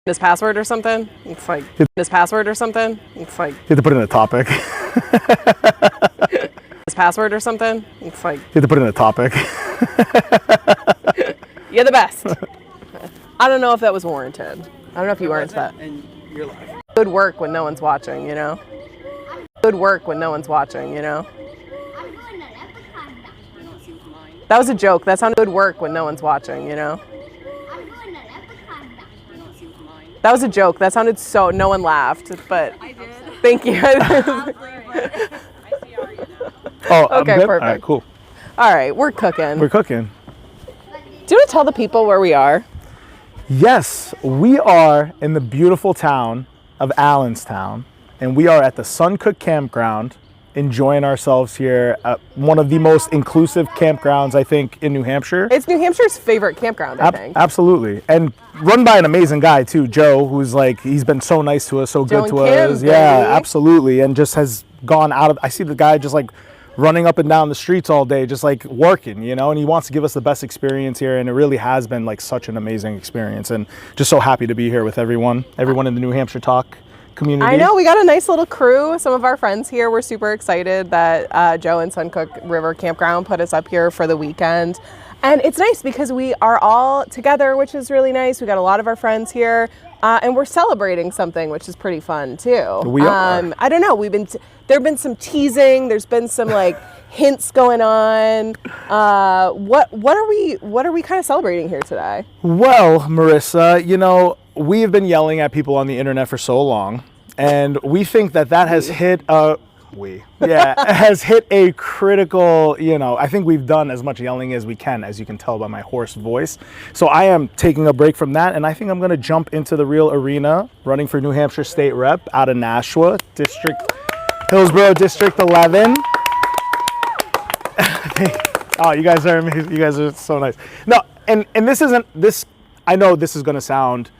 This password or something? It's like this password or something? It's like you have to put in a topic. this password or something? It's like you have to put in a topic. You're the best. I don't know if that was warranted. I don't know if you warranted that. And you're live. Good work when no one's watching, you know? Good work when no one's watching, you know? That was a joke. That sounded good work when no one's watching, you know? That was a joke. That sounded so, no one laughed, but I did. thank you. I see Arya now. Oh, Okay, good? perfect. All right, cool. All right, we're cooking. We're cooking. Do you want to tell the people where we are? Yes, we are in the beautiful town of Allenstown, and we are at the Suncook Campground, enjoying ourselves here at one of the most inclusive campgrounds, I think, in New Hampshire. It's New Hampshire's favorite campground, I think. Absolutely. And run by an amazing guy, too, Joe, who's like, he's been so nice to us, so Joe good to and Kim, us. Yeah, baby. absolutely. And just has gone out of, I see the guy just like running up and down the streets all day, just like working, you know, and he wants to give us the best experience here. And it really has been like such an amazing experience, and just so happy to be here with everyone in the New NHTok community. I know, we got a nice little crew. Some of our friends here. We're super excited that Joe and Suncook River Campground put us up here for the weekend. And it's nice because we are all together, which is really nice. We got a lot of our friends here, and we're celebrating something, which is pretty fun too. We are. I don't know. There've been some teasing. There's been some like hints going on. What are we kind of celebrating here today? Well, Marissa, you know, we have been yelling at people on the internet for so long, and we think that has hit has hit a critical, you know, I think we've done as much yelling as we can, as you can tell by my hoarse voice. So I am taking a break from that, and I think I'm going to jump into the real arena, running for New Hampshire State Rep out of Nashua, Hillsborough District 11. Oh, you guys are amazing. You guys are so nice. No, and this I know this is going to sound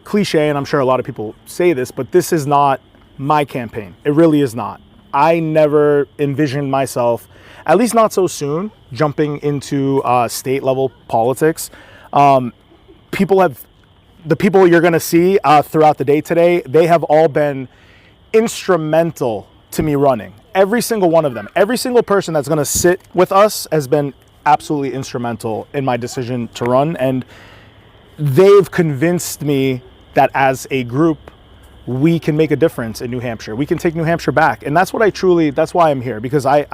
cliche, and I'm sure a lot of people say this, but this is not my campaign. It really is not. I never envisioned myself, at least not so soon, jumping into state level politics. The people you're going to see throughout the day today, they have all been instrumental to me running. Every single one of them, every single person that's going to sit with us has been absolutely instrumental in my decision to run. And they've convinced me that as a group, we can make a difference in New Hampshire. We can take New Hampshire back. And that's why I'm here, because I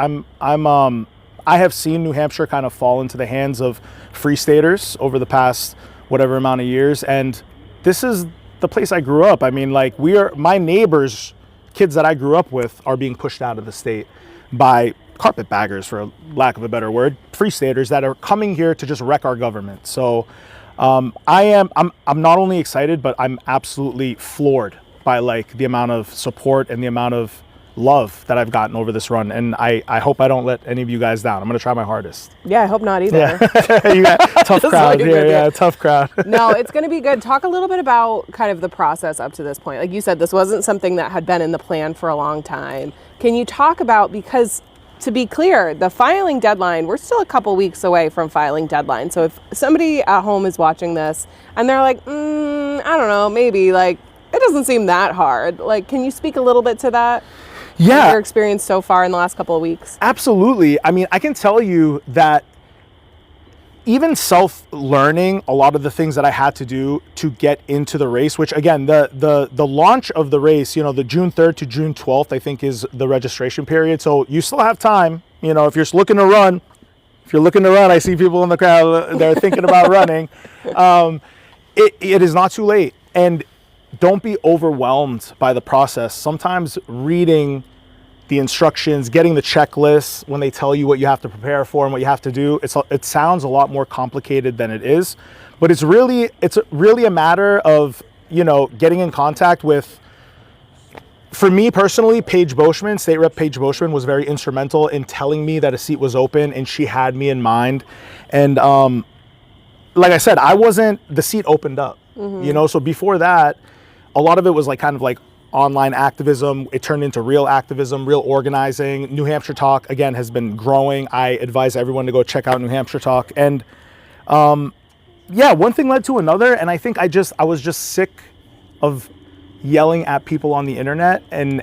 have seen New Hampshire kind of fall into the hands of free staters over the past whatever amount of years. And this is the place I grew up. I mean, like, my neighbors, kids that I grew up with, are being pushed out of the state by carpetbaggers, for lack of a better word, free staters that are coming here to just wreck our government. So I'm not only excited, but I'm absolutely floored by like the amount of support and the amount of love that I've gotten over this run. And I hope I don't let any of you guys down. I'm going to try my hardest. Yeah, I hope not either. Yeah. You got tough crowd here. Yeah, tough crowd. No, it's going to be good. Talk a little bit about kind of the process up to this point. Like you said, this wasn't something that had been in the plan for a long time. Can you talk about, because to be clear, the filing deadline, we're still a couple weeks away from filing deadline. So if somebody at home is watching this and they're like, I don't know, maybe, like, it doesn't seem that hard. Like, can you speak a little bit to that? Yeah. Your experience so far in the last couple of weeks? Absolutely. I mean, I can tell you that even self-learning a lot of the things that I had to do to get into the race, which again, the launch of the race, you know, the June 3rd to June 12th, I think is the registration period. So you still have time, you know, if you're looking to run, I see people in the crowd, they're thinking about running. It is not too late. And don't be overwhelmed by the process. Sometimes reading the instructions, getting the checklist when they tell you what you have to prepare for and what you have to do, it sounds a lot more complicated than it is. But it's really a matter of, you know, getting in contact with, for me personally, Paige Boschman, State Rep Paige Boschman, was very instrumental in telling me that a seat was open, and she had me in mind. And like I said, the seat opened up, you know, so before that, a lot of it was like kind of like online activism. It turned into real activism, real organizing. New NHTok, again, has been growing. I advise everyone to go check out New NHTok. And yeah, one thing led to another. And I think I was just sick of yelling at people on the internet, and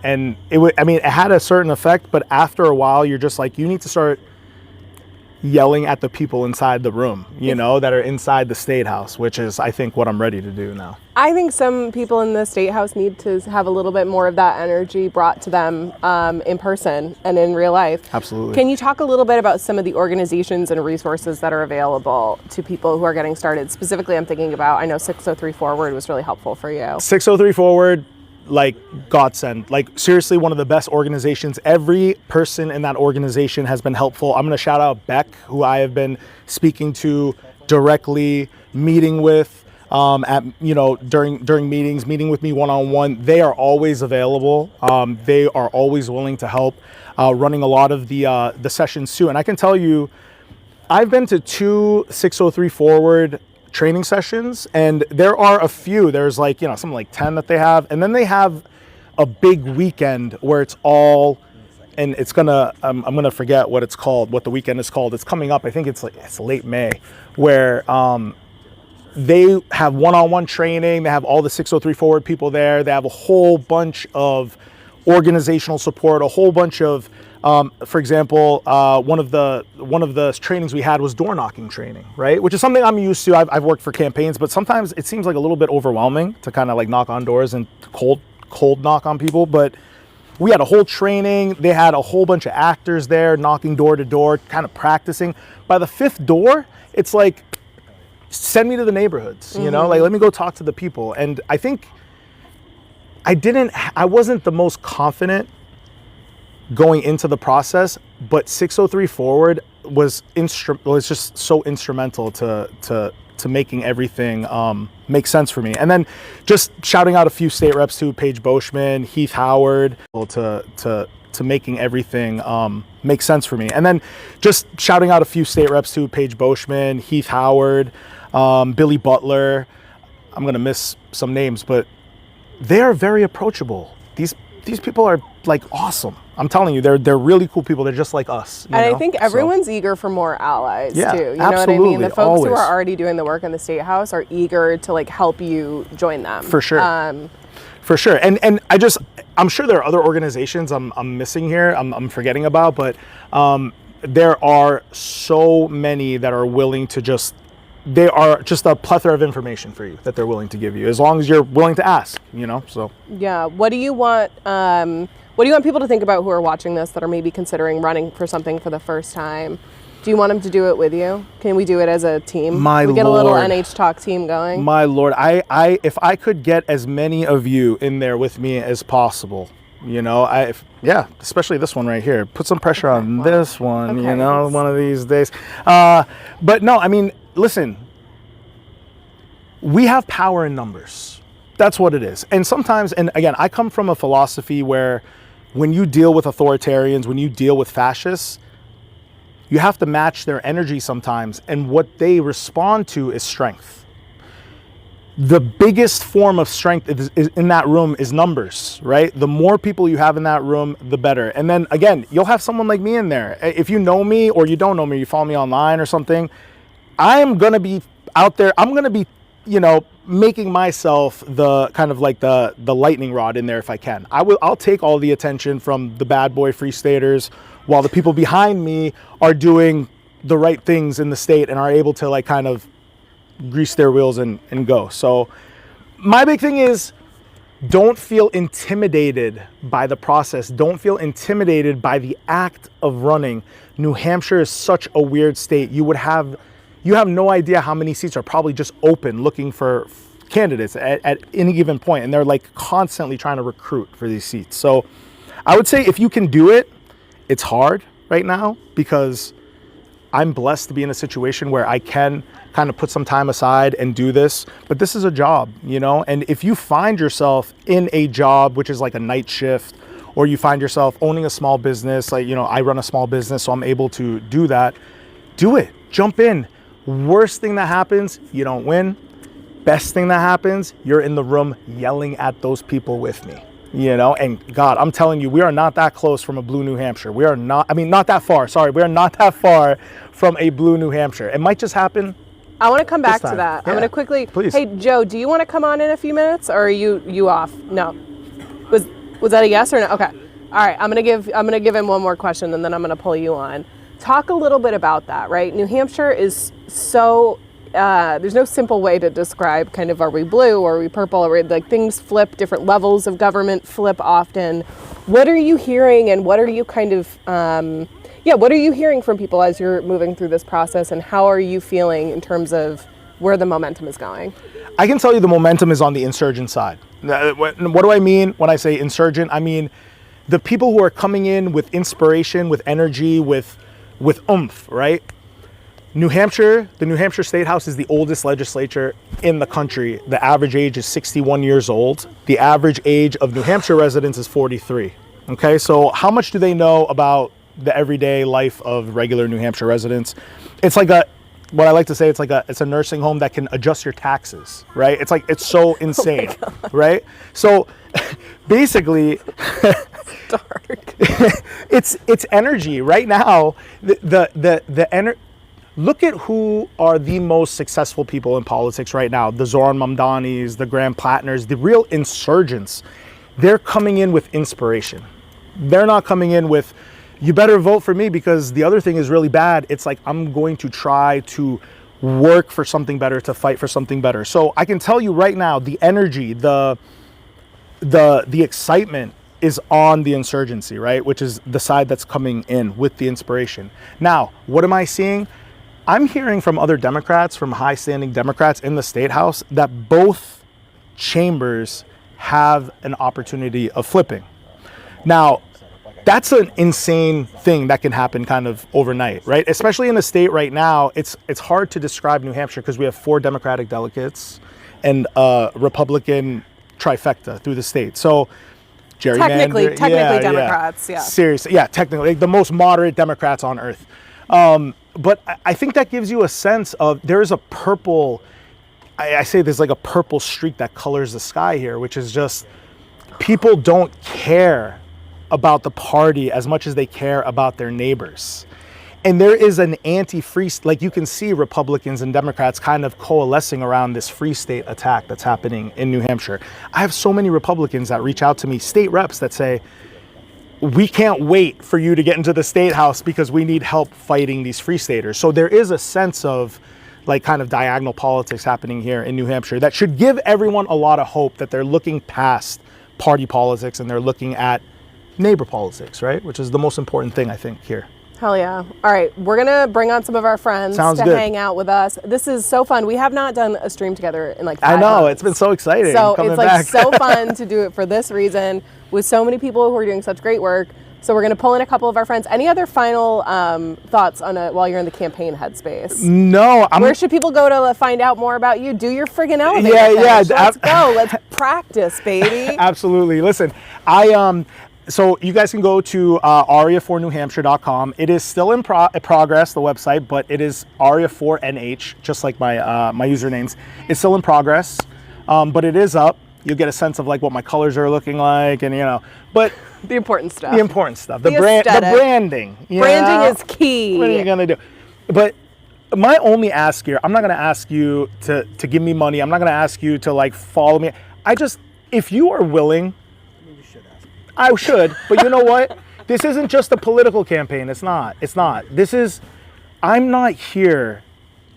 it had a certain effect, but after a while you're just like, you need to start yelling at the people inside the room, that are inside the State House, which is, I think, what I'm ready to do now. I think some people in the State House need to have a little bit more of that energy brought to them in person and in real life. Absolutely. Can you talk a little bit about some of the organizations and resources that are available to people who are getting started? Specifically, I'm thinking about, I know 603 Forward was really helpful for you. 603 Forward, like godsend, like seriously one of the best organizations. Every person in that organization has been helpful. I'm going to shout out Beck, who I have been speaking to directly, meeting with during meetings, meeting with me one-on-one. They are always available. They are always willing to help, running a lot of the sessions too. And I can tell you, I've been to 2 603 Forward training sessions, and there are a few. There's like, something like 10 that they have, and then they have a big weekend where it's all, and it's gonna, I'm gonna forget what the weekend is called. It's coming up. I think it's late May, where they have one-on-one training. They have all the 603 Forward people there. They have a whole bunch of organizational support, a whole bunch of, for example, one of the trainings we had was door knocking training, right? Which is something I'm used to. I've worked for campaigns, but sometimes it seems like a little bit overwhelming to kind of like knock on doors and cold knock on people. But we had a whole training. They had a whole bunch of actors there knocking door to door, kind of practicing. By the 5th door, it's like, send me to the neighborhoods, like, let me go talk to the people. And I think I wasn't the most confident going into the process, but 603 Forward was just so instrumental to making everything make sense for me. And then just shouting out a few state reps too, Paige Boschman, Heath Howard, to making everything make sense for me. And then just shouting out a few state reps too, Paige Boschman, Heath Howard, Billy Butler. I'm gonna miss some names, but they are very approachable. These people are like awesome. I'm telling you, they're really cool people. They're just like us. I think everyone's eager for more allies too. You know what I mean? The folks who are already doing the work in the State House are eager to like help you join them. For sure. For sure. And I'm sure there are other organizations I'm missing here, I'm forgetting about, but there are so many that are willing to they are just a plethora of information for you that they're willing to give you, as long as you're willing to ask, so. Yeah. What do you want people to think about who are watching this that are maybe considering running for something for the first time? Do you want them to do it with you? Can we do it as a team? We get a little NHTok team going. My Lord, if I could get as many of you in there with me as possible, especially this one right here. Put some pressure on this one, one of these days. But no, I mean, listen, we have power in numbers. That's what it is. And sometimes, and again, I come from a philosophy where when you deal with authoritarians, when you deal with fascists, you have to match their energy sometimes. And what they respond to is strength. The biggest form of strength is in that room is numbers, right? The more people you have in that room, the better. And then again, you'll have someone like me in there. If you know me or you don't know me, you follow me online or something, I am going to be out there. I'm going to be, making myself the kind of like the lightning rod in there if I can. I'll take all the attention from the bad boy free staters while the people behind me are doing the right things in the state and are able to like kind of grease their wheels and go. So my big thing is, don't feel intimidated by the process. Don't feel intimidated by the act of running. New Hampshire is such a weird state. You have no idea how many seats are probably just open looking for candidates at any given point, and they're like constantly trying to recruit for these seats. So I would say if you can do it, it's hard right now because I'm blessed to be in a situation where I can kind of put some time aside and do this, but this is a job, and if you find yourself in a job which is like a night shift, or you find yourself owning a small business, like, I run a small business, so I'm able to do that, do it, jump in. Worst thing that happens, you don't win. Best thing that happens, you're in the room yelling at those people with me, and God, I'm telling you, we are not that close from a blue New Hampshire. We are not that far. Sorry, we are not that far from a blue New Hampshire. It might just happen I want to come back to time. that. Yeah. I'm going to quickly. Please. Hey, Joe, do you want to come on in a few minutes, or are you off? No. Was that a yes or no? Okay. All right. I'm gonna give him one more question, and then I'm gonna pull you on. Talk a little bit about that, right? New Hampshire is so. There's no simple way to describe kind of, are we blue or are we purple, or like things flip, different levels of government flip often. What are you hearing, and what are you kind of what are you hearing from people as you're moving through this process, and how are you feeling in terms of where the momentum is going? I can tell you the momentum is on the insurgent side. What do I mean when I say insurgent? I mean the people who are coming in with inspiration, with energy, with oomph, right? New Hampshire, the New Hampshire State House is the oldest legislature in the country. The average age is 61 years old. The average age of New Hampshire residents is 43. Okay, so how much do they know about the everyday life of regular New Hampshire residents? It's like what I like to say, it's a nursing home that can adjust your taxes, right? It's so insane, right? So basically, Dark. it's energy right now. Look at who are the most successful people in politics right now. The Zoran Mamdanis, the Graham Plattners, the real insurgents. They're coming in with inspiration. They're not coming in with, you better vote for me because the other thing is really bad. It's like, I'm going to try to work for something better, to fight for something better. So I can tell you right now, the energy, the excitement is on the insurgency, right? Which is the side that's coming in with the inspiration. Now, what am I seeing? I'm hearing from other Democrats, from high-standing Democrats in the State House, that both chambers have an opportunity of flipping. Now, that's an insane thing that can happen kind of overnight, right? Especially in the state right now, it's hard to describe New Hampshire because we have 4 Democratic delegates and a Republican trifecta through the state. So Technically Democrats, yeah. Seriously, yeah, technically, like the most moderate Democrats on earth. But I think that gives you a sense of, there's a purple, I say there's like a purple streak that colors the sky here, which is just, people don't care about the party as much as they care about their neighbors. And there is an anti-free, like you can see Republicans and Democrats kind of coalescing around this free state attack that's happening in New Hampshire. I have so many Republicans that reach out to me, state reps that say, we can't wait for you to get into the State House because we need help fighting these free staters. So there is a sense of like kind of diagonal politics happening here in New Hampshire that should give everyone a lot of hope that they're looking past party politics and they're looking at neighbor politics, right? Which is the most important thing, I think, here. Hell yeah. All right, we're going to bring on some of our friends Sounds to good. hang out with us. This is so fun. We have not done a stream together in like 5 I know, months. it's been so exciting. So coming it's like back. so fun to do it for this reason with so many people who are doing such great work. So we're going to pull in a couple of our friends. Any other final thoughts on while you're in the campaign headspace? No. Where should people go to find out more about you? Do your friggin' elevator pitch. Yeah. Let's go. Let's practice, baby. Absolutely. Listen, so you guys can go to Arya4NewHampshire.com. It is still in progress, the website, but it is Arya4NH, just like my my usernames. It's still in progress, but it is up. You'll get a sense of like what my colors are looking like, and but the important stuff. The important stuff. The aesthetic. branding. Branding is key. What are you gonna do? But my only ask here, I'm not gonna ask you to give me money. I'm not gonna ask you to like follow me. If you are willing, I should, but you know what? This isn't just a political campaign. It's not. I'm not here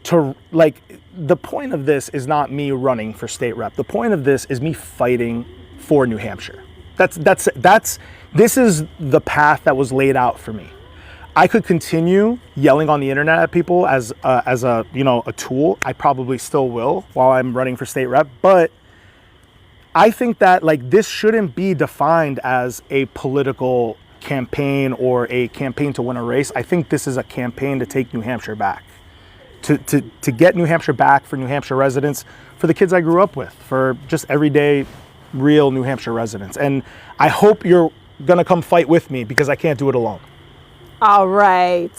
to the point of this is not me running for state rep. The point of this is me fighting for New Hampshire. This is the path that was laid out for me. I could continue yelling on the internet at people as a tool. I probably still will while I'm running for state rep, but I think that this shouldn't be defined as a political campaign or a campaign to win a race. I think this is a campaign to take New Hampshire back, to get New Hampshire back for New Hampshire residents, for the kids I grew up with, for just everyday, real New Hampshire residents. And I hope you're gonna come fight with me because I can't do it alone. All right.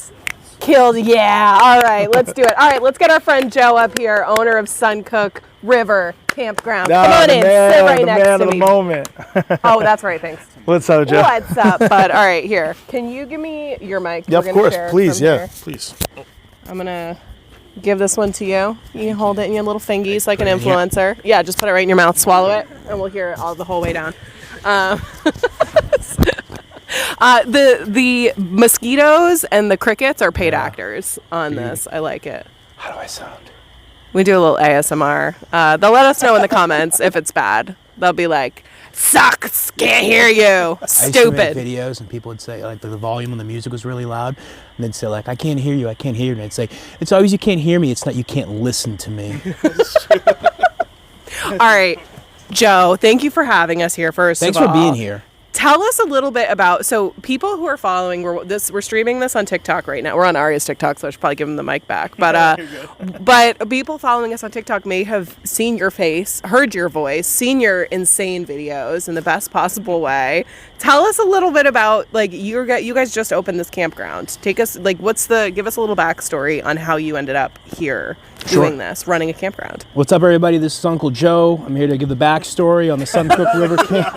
Killed, yeah. All right, let's do it. All right, let's get our friend Joe up here, owner of Suncook River Campground. Come on in, sit right next to me. The moment. Oh, that's right, thanks. What's up, Joe? What's up, bud? All right, here. Can you give me your mic? Yeah, of course. Please, yeah, please. I'm gonna Give this one to you. You can hold it in your little fingies like an Put it in here. influencer. Yeah, just put it right in your mouth. Swallow it, and we'll hear it all the whole way down. The mosquitoes and the crickets are paid actors on this. I like it. How do I sound? We do a little ASMR. They'll let us know in the comments if it's bad. They'll be like, "Sucks, can't hear you, I used to make stupid." videos, and people would say like the volume on the music was really loud, and they'd say like, "I can't hear you, I can't hear you," and I'd say, "It's always you can't hear me. It's not you can't listen to me." All right, Joe, thank you for having us here. Thanks for being here. Tell us a little bit about, so people who are following, we're streaming this on TikTok right now. We're on Arya's TikTok, so I should probably give him the mic back. But people following us on TikTok may have seen your face, heard your voice, seen your insane videos in the best possible way. Tell us a little bit about, like, you guys just opened this campground. Take us, like, give us a little backstory on how you ended up here doing this, running a campground. What's up, everybody? This is Uncle Joe. I'm here to give the backstory on the Suncook River Camp.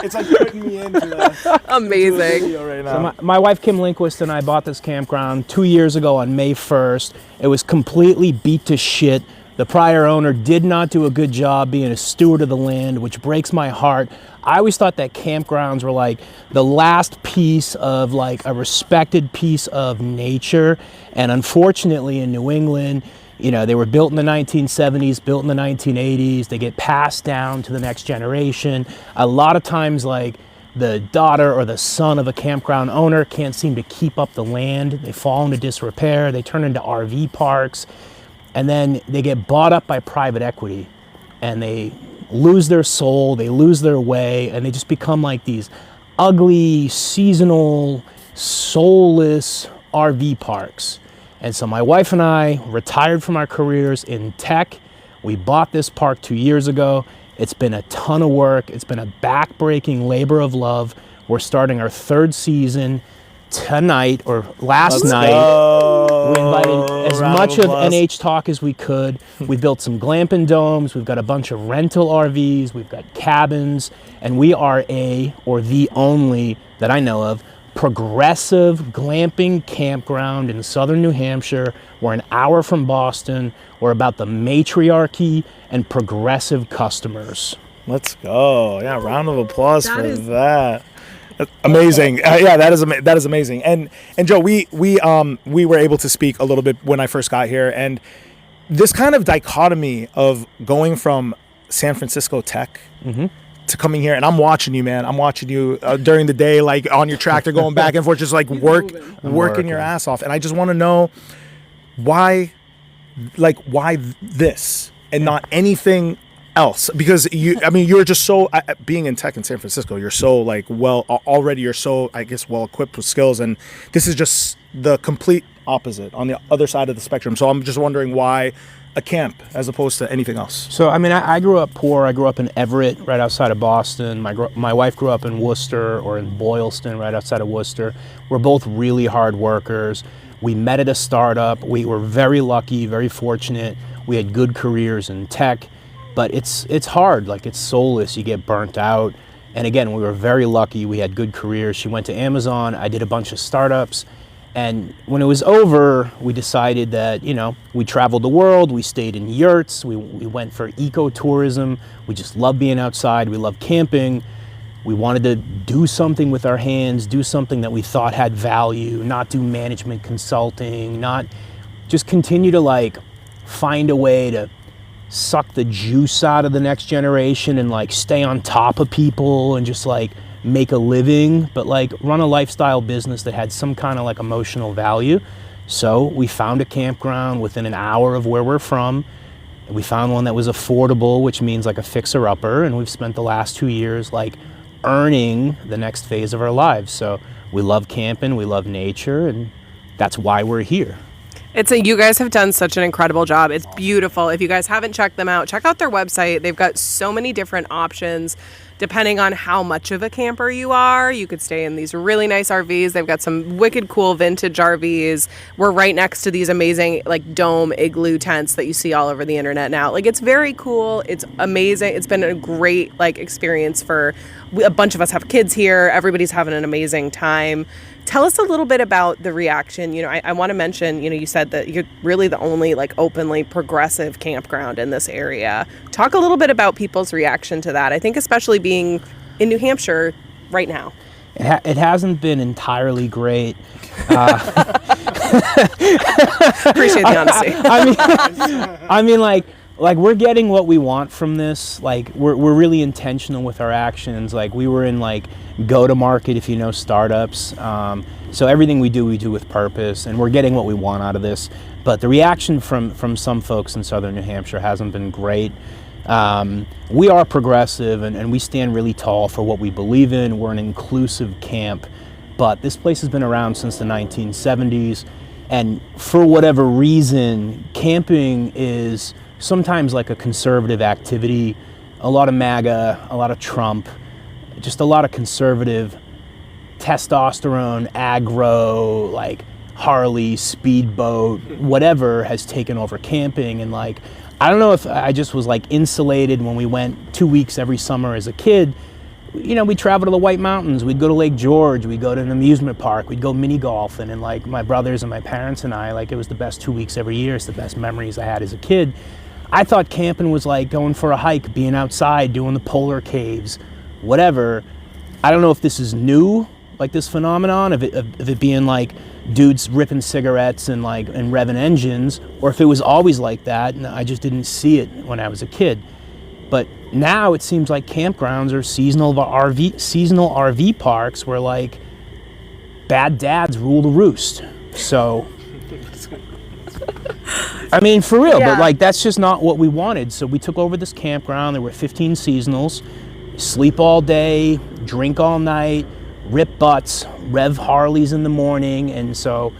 It's like putting me into the Amazing. video right now. So my wife Kim Lindquist and I bought this campground 2 years ago on May 1st. It was completely beat to shit. The prior owner did not do a good job being a steward of the land, which breaks my heart. I always thought that campgrounds were like the last piece of like a respected piece of nature. And unfortunately in New England, you know, they were built in the 1970s, built in the 1980s. They get passed down to the next generation. A lot of times, like, the daughter or the son of a campground owner can't seem to keep up the land. They fall into disrepair. They turn into RV parks. And then they get bought up by private equity. And they lose their soul, they lose their way, and they just become like these ugly, seasonal, soulless RV parks. And so my wife and I retired from our careers in tech. We bought this park 2 years ago. It's been a ton of work. It's been a back-breaking labor of love. We're starting our third season tonight, or last night. We invited as much of NHTok as we could. We built some glamping domes. We've got a bunch of rental RVs. We've got cabins. And we are the only that I know of, progressive glamping campground in southern New Hampshire. We're an hour from Boston. We're about the matriarchy and progressive customers. Let's go. Yeah, round of applause for that. That's amazing. Yeah, that is amazing. And Joe, we were able to speak a little bit when I first got here, and this kind of dichotomy of going from San Francisco tech to coming here, and I'm watching you, man. I'm watching you during the day, like on your tractor, going back and forth, just like working your ass off. And I just want to know why this and not anything else? Because you're just so being in tech in San Francisco, you're so like you're so, I guess, well equipped with skills, and this is just the complete opposite on the other side of the spectrum. So I'm just wondering why a camp as opposed to anything else. So, I mean, I grew up poor. I grew up in Everett, right outside of Boston. My wife grew up in Worcester, or in Boylston, right outside of Worcester. We're both really hard workers. We met at a startup. We were very lucky, very fortunate. We had good careers in tech, but it's hard. Like, it's soulless. You get burnt out. And again, we were very lucky. We had good careers. She went to Amazon. I did a bunch of startups. And when it was over, we decided that, we traveled the world, we stayed in yurts, we went for ecotourism, we just love being outside, we love camping. We wanted to do something with our hands, do something that we thought had value, not do management consulting, not just continue to find a way to suck the juice out of the next generation and stay on top of people and just make a living, but run a lifestyle business that had some kind of emotional value. So we found a campground within an hour of where we're from. We found one that was affordable, which means a fixer-upper, and we've spent the last 2 years earning the next phase of our lives. So we love camping, we love nature, and that's why we're here. You guys have done such an incredible job. It's beautiful. If you guys haven't checked them out, check out their website. They've got so many different options, depending on how much of a camper you are, you could stay in these really nice RVs. They've got some wicked cool vintage RVs. We're right next to these amazing like dome igloo tents that you see all over the internet now. Like, it's very cool. It's amazing. It's been a great like experience for a bunch of us have kids here. Everybody's having an amazing time. Tell us a little bit about the reaction. You know, I want to mention, you know, you said that you're really the only like openly progressive campground in this area. Talk a little bit about people's reaction to that. I think especially being in New Hampshire right now. It hasn't been entirely great. Appreciate the honesty. I mean, like we're getting what we want from this. Like we're really intentional with our actions. Like we were in like go to market, if you know startups. So everything we do with purpose, and we're getting what we want out of this. But the reaction from some folks in southern New Hampshire hasn't been great. We are progressive and we stand really tall for what we believe in. We're an inclusive camp, but this place has been around since the 1970s. And for whatever reason, camping is sometimes like a conservative activity. A lot of MAGA, a lot of Trump, just a lot of conservative testosterone, aggro, like Harley, speedboat, whatever has taken over camping. And like, I don't know if I just was like insulated when we went 2 weeks every summer as a kid. You know, we'd travel to the White Mountains, we'd go to Lake George, we'd go to an amusement park, we'd go mini golfing, and like my brothers and my parents and I, like it was the best 2 weeks every year. It's the best memories I had as a kid. I thought camping was like going for a hike, being outside, doing the polar caves, whatever. I don't know if this is new, like this phenomenon of it being like dudes ripping cigarettes and like and revving engines, or if it was always like that and I just didn't see it when I was a kid. But now it seems like campgrounds are seasonal RV parks where like bad dads rule the roost. So I mean, for real, Yeah. But like that's just not what we wanted. So we took over this campground. There were 15 seasonals, sleep all day, drink all night, rip butts, rev Harleys in the morning. And so,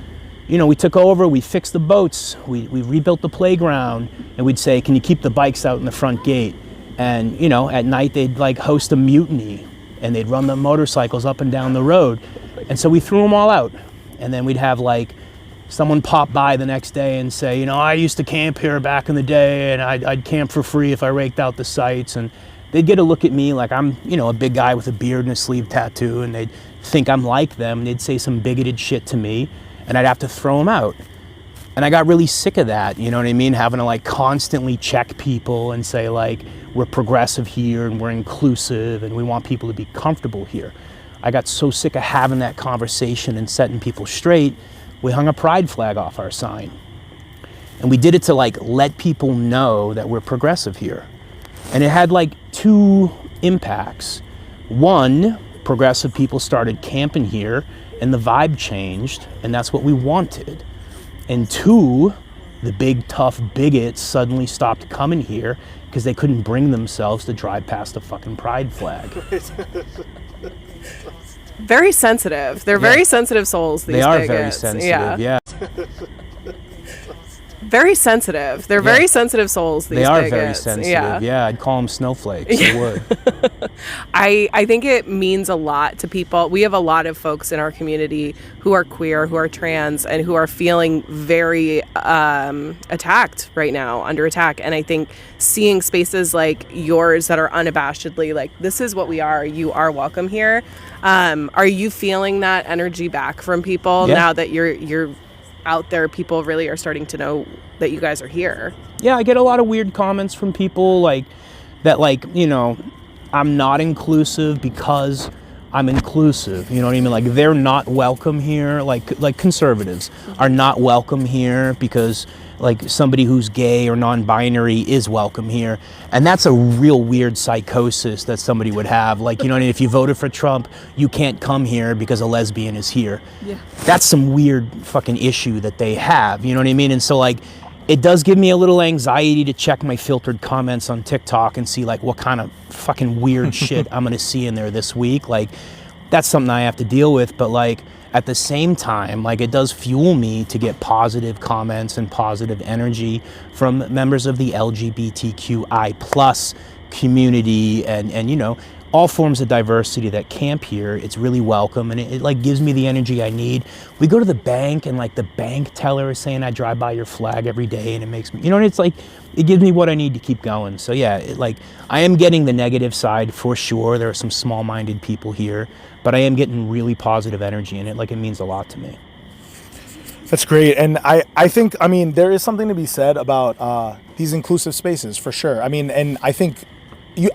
you know, we took over, we fixed the boats, we rebuilt the playground, and we'd say, can you keep the bikes out in the front gate? And, you know, at night they'd like host a mutiny and they'd run the motorcycles up and down the road. And so we threw them all out. And then we'd have like someone pop by the next day and say, you know, I used to camp here back in the day and I'd camp for free if I raked out the sites. And they'd get a look at me like I'm, you know, a big guy with a beard and a sleeve tattoo, and they'd think I'm like them. And they'd say some bigoted shit to me and I'd have to throw them out. And I got really sick of that, you know what I mean? Having to like constantly check people and say like, we're progressive here and we're inclusive and we want people to be comfortable here. I got so sick of having that conversation and setting people straight, we hung a pride flag off our sign. And we did it to like let people know that we're progressive here. And it had like two impacts. One, progressive people started camping here and the vibe changed, and that's what we wanted. And two, the big tough bigots suddenly stopped coming here because they couldn't bring themselves to drive past a fucking pride flag. Very sensitive. They're very sensitive souls, these They are bigots. very sensitive, yeah. Very sensitive. They're very sensitive souls, these They are bigots. very sensitive, yeah. I'd call them snowflakes, I would. I think it means a lot to people. We have a lot of folks in our community who are queer, who are trans, and who are feeling very attacked right now, under attack. And I think seeing spaces like yours that are unabashedly like, this is what we are, you are welcome here. Are you feeling that energy back from people now that you're out there? People really are starting to know that you guys are here. Yeah, I get a lot of weird comments from people like that, like, you know, I'm not inclusive because I'm inclusive. You know what I mean? Like they're not welcome here. Like conservatives are not welcome here because like somebody who's gay or non-binary is welcome here. And that's a real weird psychosis that somebody would have. Like, you know what I mean? If you voted for Trump, you can't come here because a lesbian is here. Yeah. That's some weird fucking issue that they have. You know what I mean? And so like, it does give me a little anxiety to check my filtered comments on TikTok and see like what kind of fucking weird shit I'm gonna see in there this week. Like, that's something I have to deal with, but like, at the same time, like it does fuel me to get positive comments and positive energy from members of the LGBTQI plus community and all forms of diversity that camp here. It's really welcome, and it like gives me the energy I need. We go to the bank, and like the bank teller is saying I drive by your flag every day, and it makes me, and it's like it gives me what I need to keep going. So yeah, like I am getting the negative side for sure. There are some small-minded people here, but I am getting really positive energy in it. Like it means a lot to me. That's great. And I think, I mean, there is something to be said about these inclusive spaces for sure. I mean, and I think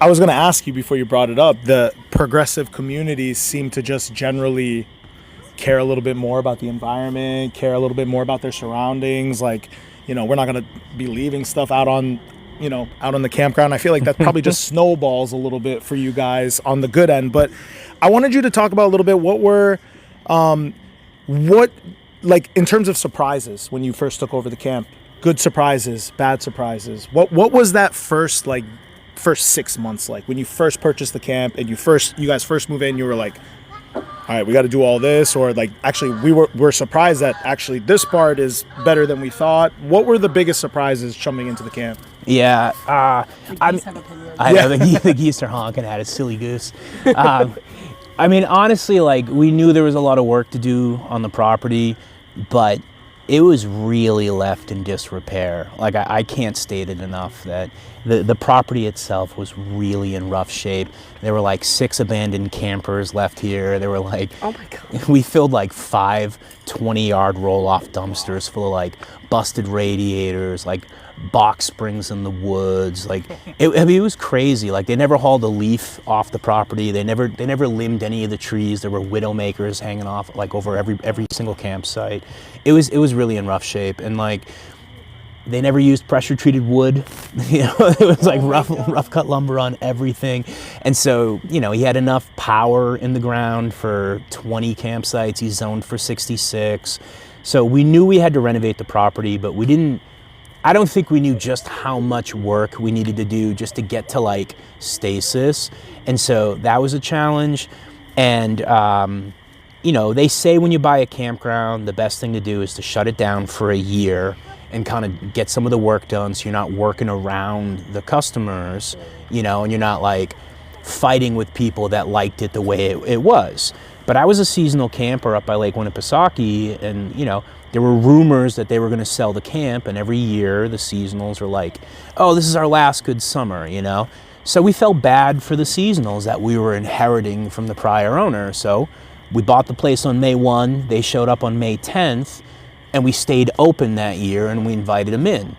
I was going to ask you before you brought it up, the progressive communities seem to just generally care a little bit more about the environment, care a little bit more about their surroundings. Like, we're not going to be leaving stuff out on the campground. I feel like that probably just snowballs a little bit for you guys on the good end. But I wanted you to talk about a little bit like in terms of surprises when you first took over the camp, good surprises, bad surprises. What was that first 6 months like when you first purchased the camp and you guys first move in? You were like, all right, we got to do all this, or like actually we're surprised that actually this part is better than we thought. What were the biggest surprises jumping into the camp? Yeah, The geese have opinions. I know the geese are honking at a silly goose. I mean, honestly, like we knew there was a lot of work to do on the property, but it was really left in disrepair. Like I can't state it enough that the property itself was really in rough shape. There were like 6 abandoned campers left here. There were like, Oh my God. we filled like 5 20-yard roll-off dumpsters full of like busted radiators, like box springs in the woods. Like it was crazy. Like they never hauled a leaf off the property. They never limbed any of the trees. There were widowmakers hanging off like over every single campsite. It was really in rough shape, and like they never used pressure treated wood. It was like rough cut lumber on everything. And so, he had enough power in the ground for 20 campsites. He zoned for 66. So we knew we had to renovate the property, but I don't think we knew just how much work we needed to do just to get to like stasis. And so that was a challenge. And, they say when you buy a campground, the best thing to do is to shut it down for a year and kind of get some of the work done so you're not working around the customers, and you're not like fighting with people that liked it the way it was. But I was a seasonal camper up by Lake Winnipesaukee, and, there were rumors that they were going to sell the camp, and every year the seasonals were like, oh, this is our last good summer, So we felt bad for the seasonals that we were inheriting from the prior owner. So we bought the place on May 1, they showed up on May 10th, and we stayed open that year and we invited them in.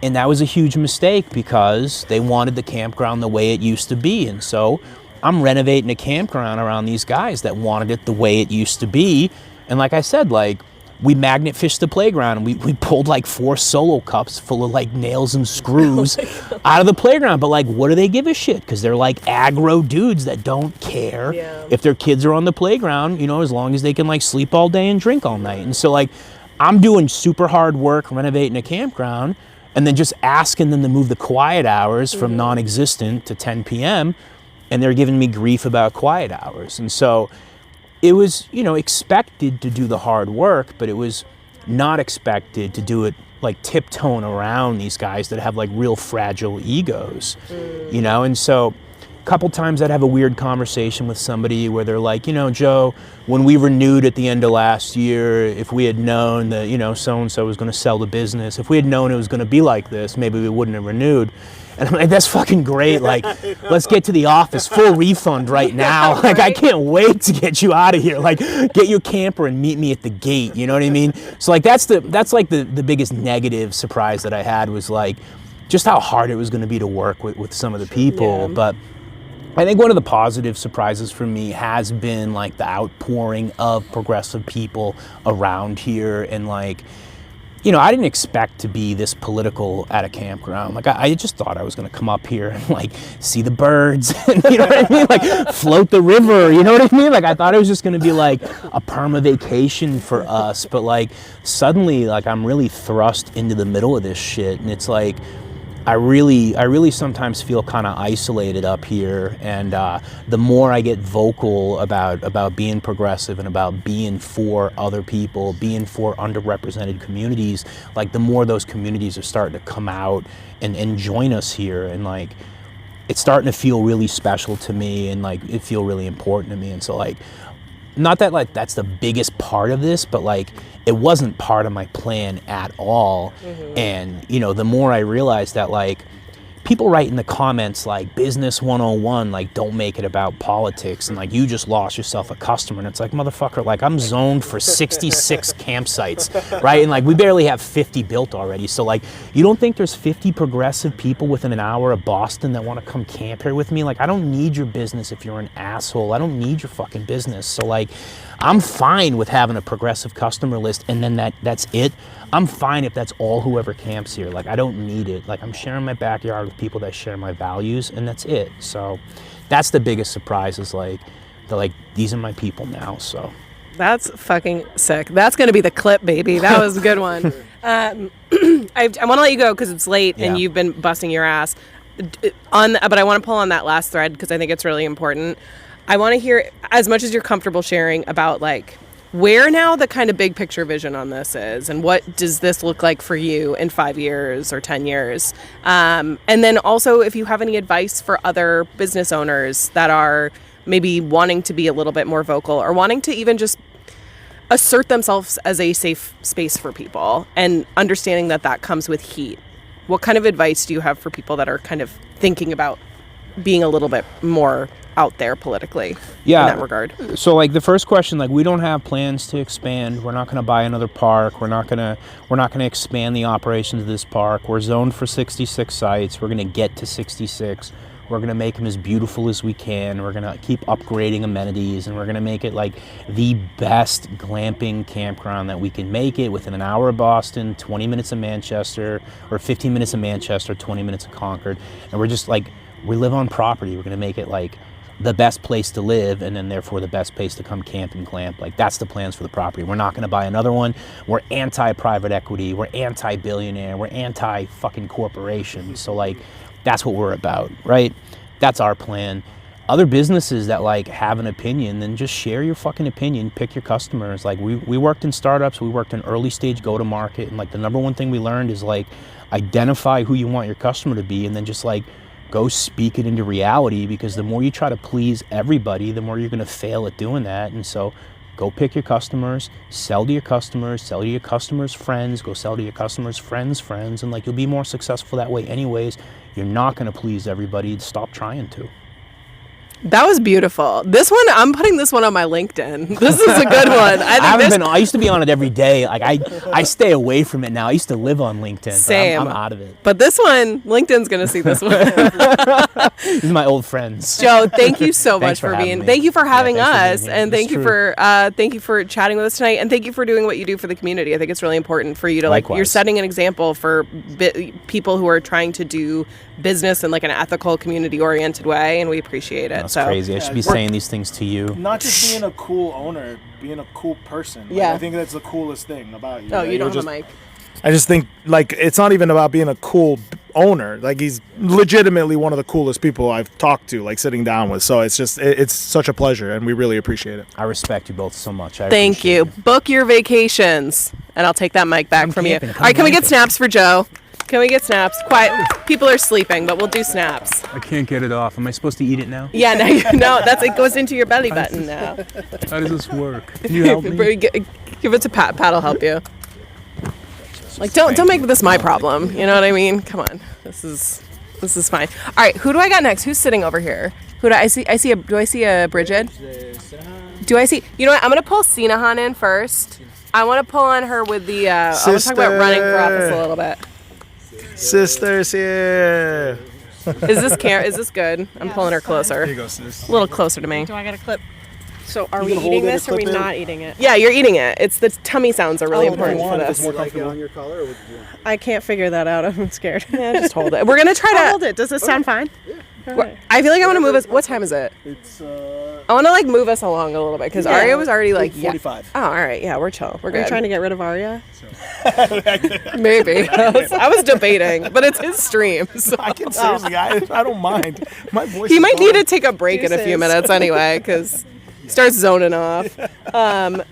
And that was a huge mistake because they wanted the campground the way it used to be. And so I'm renovating a campground around these guys that wanted it the way it used to be. And like I said, like we magnet fished the playground, and we pulled like 4 solo cups full of like nails and screws out of the playground. But like, what do they give a shit? Because they're like aggro dudes that don't care if their kids are on the playground, as long as they can like sleep all day and drink all night. And so like, I'm doing super hard work renovating a campground and then just asking them to move the quiet hours from non-existent to 10 p.m. and they're giving me grief about quiet hours. And so it was, expected to do the hard work, but it was not expected to do it like tiptoeing around these guys that have like real fragile egos, And so a couple times I'd have a weird conversation with somebody where they're like, Joe, when we renewed at the end of last year, if we had known that, so-and-so was going to sell the business, if we had known it was going to be like this, maybe we wouldn't have renewed. And I'm like, that's fucking great. Like, let's get to the office, full refund right now. Like, I can't wait to get you out of here. Like, get your camper and meet me at the gate. You know what I mean? So like, that's like the biggest negative surprise that I had was like, just how hard it was going to be to work with some of the people. Yeah. But I think one of the positive surprises for me has been like the outpouring of progressive people around here. And like, I didn't expect to be this political at a campground. Like I just thought I was going to come up here and like see the birds, and, you know what I mean? Like float the river, you know what I mean? Like I thought it was just going to be like a perma vacation for us, but like suddenly like I'm really thrust into the middle of this shit, and it's like I really sometimes feel kind of isolated up here, and the more I get vocal about being progressive and about being for other people, being for underrepresented communities, like the more those communities are starting to come out and join us here, and like it's starting to feel really special to me, and like it feel really important to me. And so like, not that like that's the biggest part of this, but like it wasn't part of my plan at all. And you know, the more I realized that like people write in the comments like business 101, like don't make it about politics, and like you just lost yourself a customer, and it's like, motherfucker, like I'm zoned for 66 campsites, right? And like we barely have 50 built already. So like, you don't think there's 50 progressive people within an hour of Boston that want to come camp here with me? Like, I don't need your business if you're an asshole. I don't need your fucking business. So like, I'm fine with having a progressive customer list, and then that's it. I'm fine if that's all whoever camps here. Like, I don't need it. Like, I'm sharing my backyard with people that share my values, and that's it. So that's the biggest surprise, is like, these are my people now. So That's fucking sick. That's going to be the clip, baby. That was a good one. I want to let you go because it's late and you've been busting your ass. But I want to pull on that last thread because I think it's really important. I want to hear, as much as you're comfortable sharing, about like where now the kind of big picture vision on this is, and what does this look like for you in 5 years or 10 years? And then also if you have any advice for other business owners that are maybe wanting to be a little bit more vocal, or wanting to even just assert themselves as a safe space for people, and understanding that that comes with heat. What kind of advice do you have for people that are kind of thinking about being a little bit more out there politically in that regard? So like the first question, like we don't have plans to expand. We're not going to buy another park. We're not going to expand the operations of this park. We're zoned for 66 sites. We're going to get to 66. We're going to make them as beautiful as we can. We're going to keep upgrading amenities, and we're going to make it like the best glamping campground that we can make it, within an hour of Boston, 20 minutes of Manchester, or 15 minutes of Manchester, 20 minutes of Concord. And we're just like, we live on property. We're going to make it like the best place to live, and then therefore the best place to come camp and glamp. Like, that's the plans for the property. We're not going to buy another one. We're anti-private equity. We're anti-billionaire. We're anti-fucking corporation. So like, that's what we're about, right? That's our plan. Other businesses that like have an opinion, then just share your fucking opinion, pick your customers. Like we worked in startups, we worked in early stage go-to-market, and like the number one thing we learned is like identify who you want your customer to be, and then just like go speak it into reality, because the more you try to please everybody, the more you're gonna fail at doing that. And so go pick your customers, sell to your customers' friends, go sell to your customers' friends' friends, and like you'll be more successful that way anyways. You're not going to please everybody. Stop trying to. That was beautiful. This one, I'm putting this one on my LinkedIn. This is a good one. I used to be on it every day. Like I stay away from it now. I used to live on LinkedIn. Same. I'm out of it. But this one, LinkedIn's going to see this one. These are my old friends. Joe, thank you so much for having being. me. Thank you for having us, here. and thank you for chatting with us tonight, and thank you for doing what you do for the community. I think it's really important for you to Likewise. you're setting an example for people who are trying to do business in like an ethical, community-oriented way, and we appreciate it. That's crazy. I should be saying these things to you. Not just being a cool owner, being a cool person. Like, Yeah. I think that's the coolest thing about you. Oh, Like, you don't you're have a mic. I just think, like, it's not even about being a cool owner. Like, he's legitimately one of the coolest people I've talked to, like, sitting down with. So it's just, it's such a pleasure, and we really appreciate it. I respect you both so much. Thank you. Book your vacations, and I'll take that mic back from you. All right, can we get snaps for Joe? Can we get snaps? Quiet. People are sleeping, but we'll do snaps. I can't get it off. Am I supposed to eat it now? Yeah, no, it goes into your belly button now. How does this work? Can you help me? Give it to Pat. Pat'll help you. Like, don't make this my problem. You know what I mean? Come on, this is fine. All right, who do I got next? Who's sitting over here? Who do I see? Do I see a Bridget? Do I see? You know what? I'm gonna pull Sinahan in first. I want to pull on her with the. I want to talk about running for office a little bit. Sisters here. Is this good? I'm pulling her closer. Here you go, sis. A little closer to me. Do I get a clip? So are we eating this or are we not eating it? Yeah, you're eating it. It's the tummy sounds are really important for this. on your collar, or would you? I can't figure that out. I'm scared. Yeah, just hold it. We're gonna try to hold it. Does this sound fine? I feel like I want to move us. What time is it? It's I want to like move us along a little bit because Arya was already like 45. Oh, all right. Yeah, we're chill. We're Are you good. trying to get rid of Arya? Maybe. I was debating, but it's his stream. So. I can seriously, I don't mind. My voice. He is might going. need to take a break in a few Deuces. minutes anyway because he starts zoning off. Hey, bud.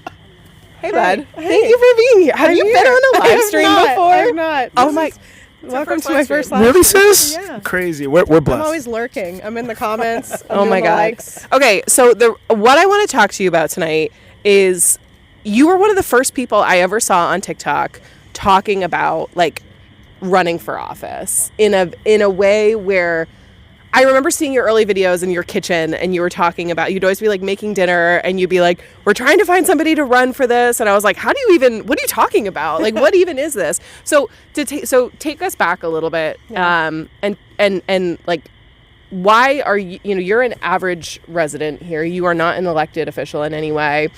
Thank you for being here. Have you been on a live stream before? I'm not. Oh my. Welcome to my first live Really, stream. sis? Yeah. Crazy. We're blessed. I'm always lurking. I'm in the comments. I'm Oh doing my the God. likes. Okay, so what I want to talk to you about tonight is you were one of the first people I ever saw on TikTok talking about like running for office in a way where I remember seeing your early videos in your kitchen, and you were talking about, you'd always be like making dinner and you'd be like, we're trying to find somebody to run for this. And I was like, what are you talking about? Like, what even is this? So take us back a little bit. Yeah. And like, why are you're an average resident here. You are not an elected official in any way.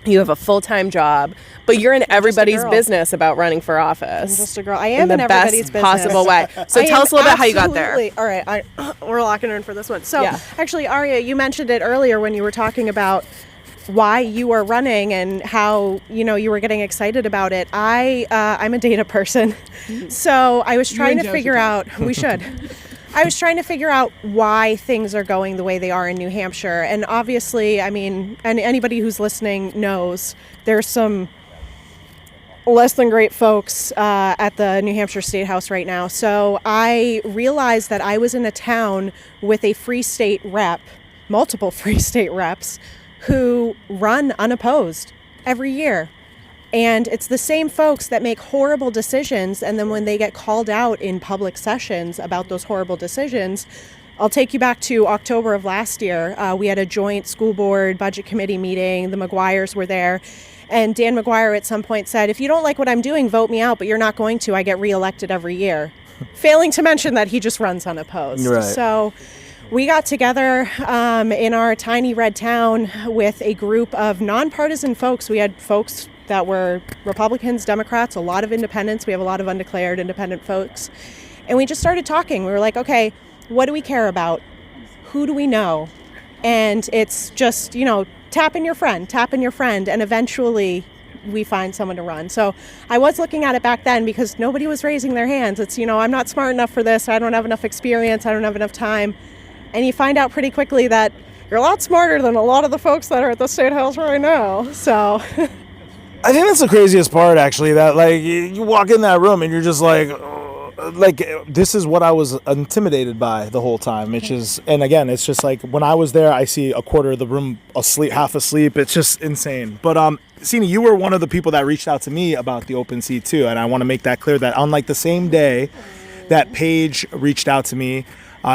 You have a full-time job, but you're in everybody's girl. business about running for office. I'm just a girl. I am in the everybody's best business. possible way. So tell us a little bit how you got there. Absolutely. All right, we're locking in for this one. So Yeah. actually, Arya, you mentioned it earlier when you were talking about why you were running and how you were getting excited about it. I'm a data person, so I was trying to figure out. We should. I was trying to figure out why things are going the way they are in New Hampshire. And obviously, I mean, and anybody who's listening knows there's some less than great folks at the New Hampshire State House right now. So I realized that I was in a town with a free state rep, multiple free state reps, who run unopposed every year. And it's the same folks that make horrible decisions, and then when they get called out in public sessions about those horrible decisions, I'll take you back to October of last year. We had a joint school board budget committee meeting. The McGuires were there. And Dan McGuire at some point said, if you don't like what I'm doing, vote me out, but you're not going to. I get reelected every year. Failing to mention that he just runs unopposed. Right. So we got together in our tiny red town with a group of nonpartisan folks. We had folks that were Republicans, Democrats, a lot of independents. We have a lot of undeclared independent folks. And we just started talking. We were like, okay, what do we care about? Who do we know? And it's just, tap in your friend. And eventually we find someone to run. So I was looking at it back then because nobody was raising their hands. It's, I'm not smart enough for this. I don't have enough experience. I don't have enough time. And you find out pretty quickly that you're a lot smarter than a lot of the folks that are at the State House right now. So I think that's the craziest part, actually, that like you walk in that room and you're just like this is what I was intimidated by the whole time, which is, and again, it's just like when I was there, I see a quarter of the room asleep, half asleep. It's just insane. But Sini, you were one of the people that reached out to me about the open seat too, and I want to make that clear that on like the same day that Paige reached out to me,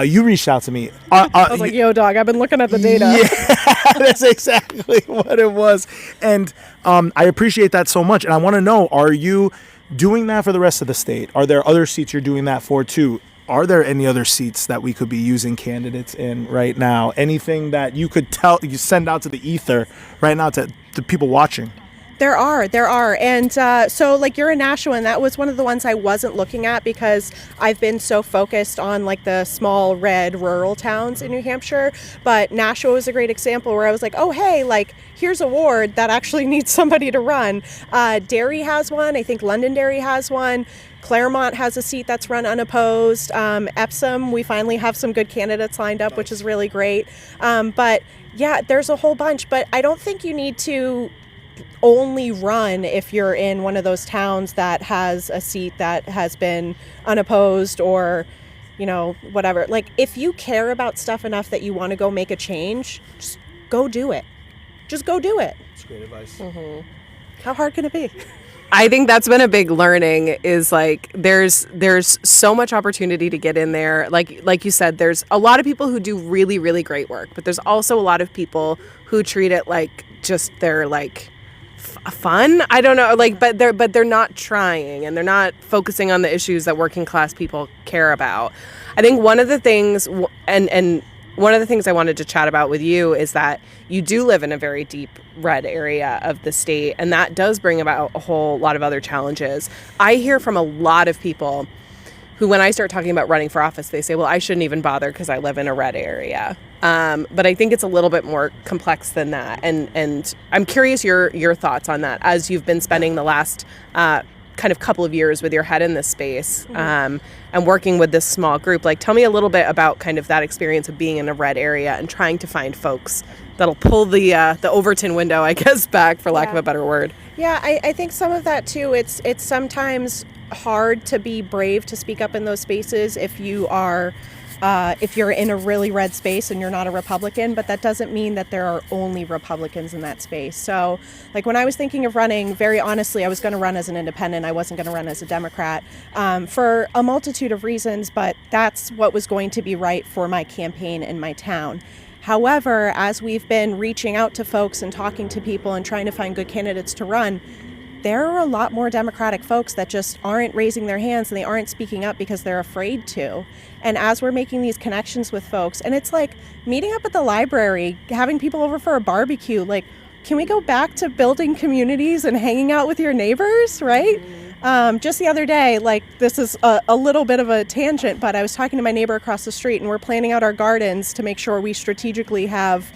you reached out to me. I was like, yo, dog, I've been looking at the data. Yeah, that's exactly what it was. And I appreciate that so much. And I want to know, are you doing that for the rest of the state? Are there other seats you're doing that for too? Are there any other seats that we could be using candidates in right now? Anything that you could you send out to the ether right now to the people watching? There are. And so like you're in Nashua, and that was one of the ones I wasn't looking at because I've been so focused on like the small red rural towns in New Hampshire. But Nashua was a great example where I was like, oh, hey, like here's a ward that actually needs somebody to run. Derry has one. I think Londonderry has one. Claremont has a seat that's run unopposed. Epsom, we finally have some good candidates lined up, which is really great. But yeah, there's a whole bunch. But I don't think you need to only run if you're in one of those towns that has a seat that has been unopposed or, whatever. Like, if you care about stuff enough that you want to go make a change, just go do it. Just go do it. That's great advice. Mm-hmm. How hard can it be? I think that's been a big learning is like there's so much opportunity to get in there. Like you said, there's a lot of people who do really, really great work, but there's also a lot of people who treat it like just they're like fun. I don't know, like, but they're not trying and they're not focusing on the issues that working class people care about. I think one of the things, and one of the things I wanted to chat about with you is that you do live in a very deep red area of the state, and that does bring about a whole lot of other challenges. I hear from a lot of people who, when I start talking about running for office, they say, well, I shouldn't even bother because I live in a red area. But I think it's a little bit more complex than that. And I'm curious your thoughts on that as you've been spending the last kind of couple of years with your head in this space and working with this small group. Like, tell me a little bit about kind of that experience of being in a red area and trying to find folks that'll pull the Overton window, I guess, back, for lack of a better word. Yeah, I think some of that too, it's sometimes hard to be brave to speak up in those spaces if you're in a really red space and you're not a Republican, but that doesn't mean that there are only Republicans in that space. So like when I was thinking of running, very honestly, I was going to run as an independent. I wasn't going to run as a Democrat for a multitude of reasons, but that's what was going to be right for my campaign in my town. However, as we've been reaching out to folks and talking to people and trying to find good candidates to run, there are a lot more Democratic folks that just aren't raising their hands and they aren't speaking up because they're afraid to. And as we're making these connections with folks, and it's like meeting up at the library, having people over for a barbecue, like, can we go back to building communities and hanging out with your neighbors, right? Just the other day, like this is a little bit of a tangent, but I was talking to my neighbor across the street and we're planning out our gardens to make sure we strategically have,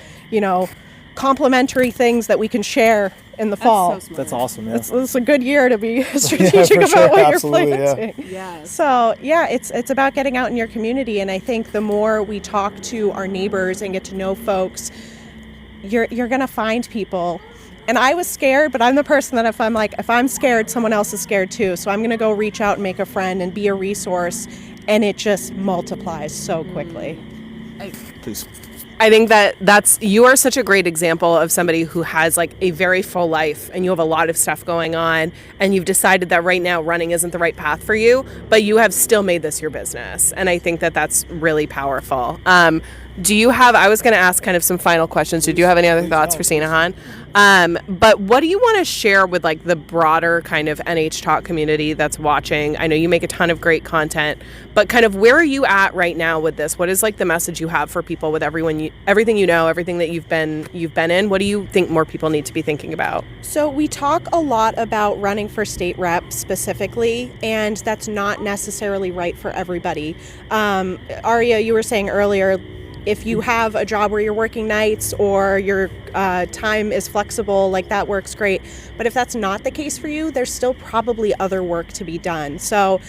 complementary things that we can share in the fall. So That's awesome. Yeah. It's a good year to be strategic about what Absolutely, you're planting. Yeah. So yeah, it's about getting out in your community, and I think the more we talk to our neighbors and get to know folks, you're gonna find people. And I was scared, but I'm the person that if I'm scared, someone else is scared too. So I'm gonna go reach out and make a friend and be a resource, and it just multiplies so quickly. Please. I think you are such a great example of somebody who has like a very full life and you have a lot of stuff going on and you've decided that right now running isn't the right path for you, but you have still made this your business. And I think that that's really powerful. I was going to ask kind of some final questions. Did you have any other thoughts for Sinahan? But what do you want to share with like the broader kind of NHTok community that's watching? I know you make a ton of great content, but kind of where are you at right now with this? What is like the message you have for people with everything you know, everything that you've been in? What do you think more people need to be thinking about? So we talk a lot about running for state rep specifically, and that's not necessarily right for everybody. Arya, you were saying earlier, if you have a job where you're working nights or your time is flexible, like that works great. But if that's not the case for you, there's still probably other work to be done. So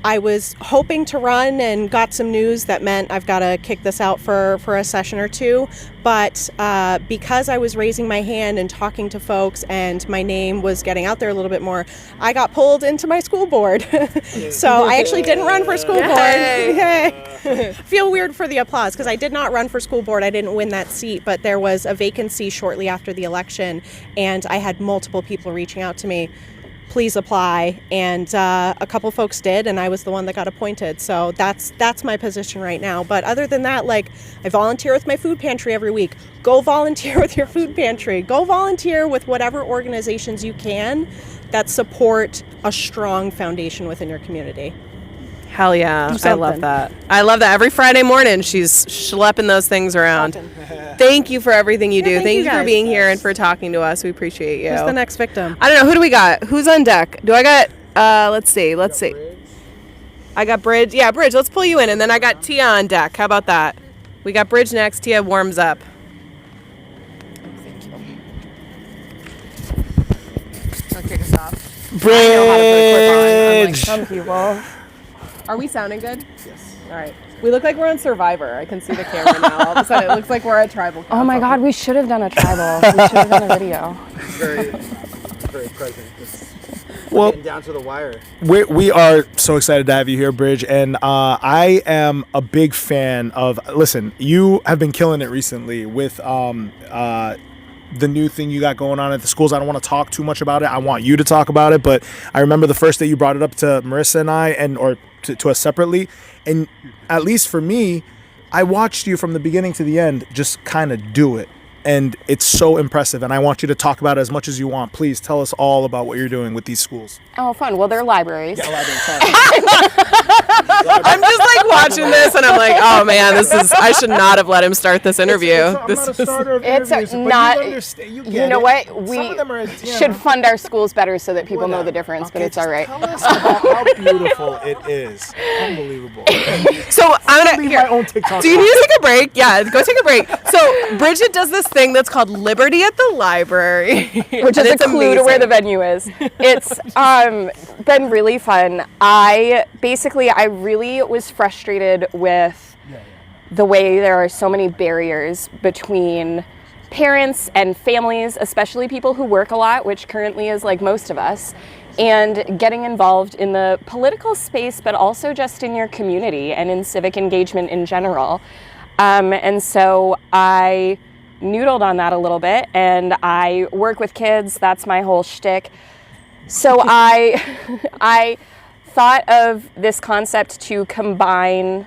I was hoping to run and got some news that meant I've got to kick this out for a session or two. But because I was raising my hand and talking to folks and my name was getting out there a little bit more, I got pulled into my school board. So I actually didn't run for school board. Yay. Feel weird for the applause because I did not run for school board. I didn't win that seat, but there was a vacancy shortly after the election and I had multiple people reaching out to me. Please apply, and a couple folks did, and I was the one that got appointed. So that's my position right now. But other than that, like, I volunteer with my food pantry every week. Go volunteer with your food pantry. Go volunteer with whatever organizations you can that support a strong foundation within your community. Hell yeah. I love that. Every Friday morning, she's schlepping those things around. Thank you for everything you do. Thank you for being here and for talking to us. We appreciate you. Who's the next victim? I don't know. Who do we got? Who's on deck? Do I got, let's see. I got Bridge. Yeah, Bridge. Let's pull you in. And then I got Tia on deck. How about that? We got Bridge next. Tia warms up. Thank you. I'll kick us off. Bridge! Some people. Are we sounding good? Yes. All right. We look like we're on Survivor. I can see the camera now. All of a sudden, it looks like we're at tribal council. Oh my God, we should have done a tribal. We should have done a video. Very present. Well, Getting down to the wire. We are so excited to have you here, Bridge, and I am a big fan of. Listen, you have been killing it recently with the new thing you got going on at the schools. I don't want to talk too much about it. I want you to talk about it, but I remember the first day you brought it up to Marissa and I, or to us separately, and at least for me, I watched you from the beginning to the end just kind of do it. And it's so impressive, and I want you to talk about it as much as you want. Please tell us all about what you're doing with these schools. Oh, fun. Well, they're libraries. Yeah, sorry. I'm just like watching this, and I'm like, oh man, I should not have let him start this interview. I'm not a starter of interviews, but not. you understand. You get You know it. what? Some We of them are, should fund our schools better so that people know the difference, but Okay, it's all right. Tell us about how beautiful it is. Unbelievable. So I'm gonna Leave my own TikTok. Do you need to take a break? Yeah, go take a break. So Bridget does this thing that's called Liberty at the Library, Which is a clue to where the venue is. It's been really fun. I really was frustrated with the way there are so many barriers between parents and families, especially people who work a lot, which currently is like most of us, and getting involved in the political space, but also just in your community and in civic engagement in general. And so I noodled on that a little bit, and I work with kids. That's my whole shtick. So I thought of this concept to combine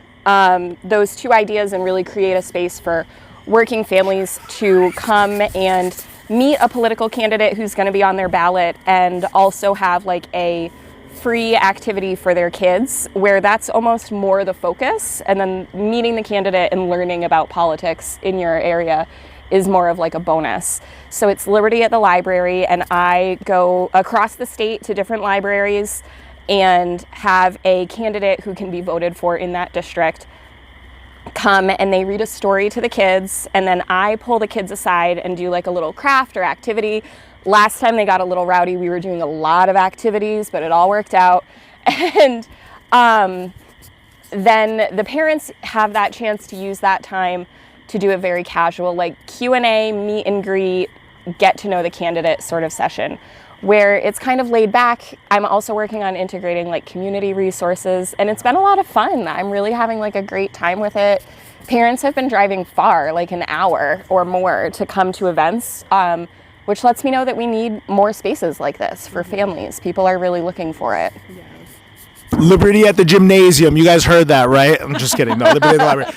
those two ideas and really create a space for working families to come and meet a political candidate who's going to be on their ballot, and also have like a free activity for their kids where that's almost more the focus, and then meeting the candidate and learning about politics in your area is more of like a bonus. So it's Liberty at the Library, and I go across the state to different libraries and have a candidate who can be voted for in that district come, and they read a story to the kids, and then I pull the kids aside and do like a little craft or activity. Last time they got a little rowdy. We were doing a lot of activities, but it all worked out. And then the parents have that chance to use that time to do a very casual, like Q&A, meet and greet, get to know the candidate sort of session, where it's kind of laid back. I'm also working on integrating like community resources, and it's been a lot of fun. I'm really having like a great time with it. Parents have been driving far, like an hour or more, to come to events, which lets me know that we need more spaces like this for families. People are really looking for it. Liberty at the gymnasium. You guys heard that, right? I'm just kidding. No, Liberty at the library.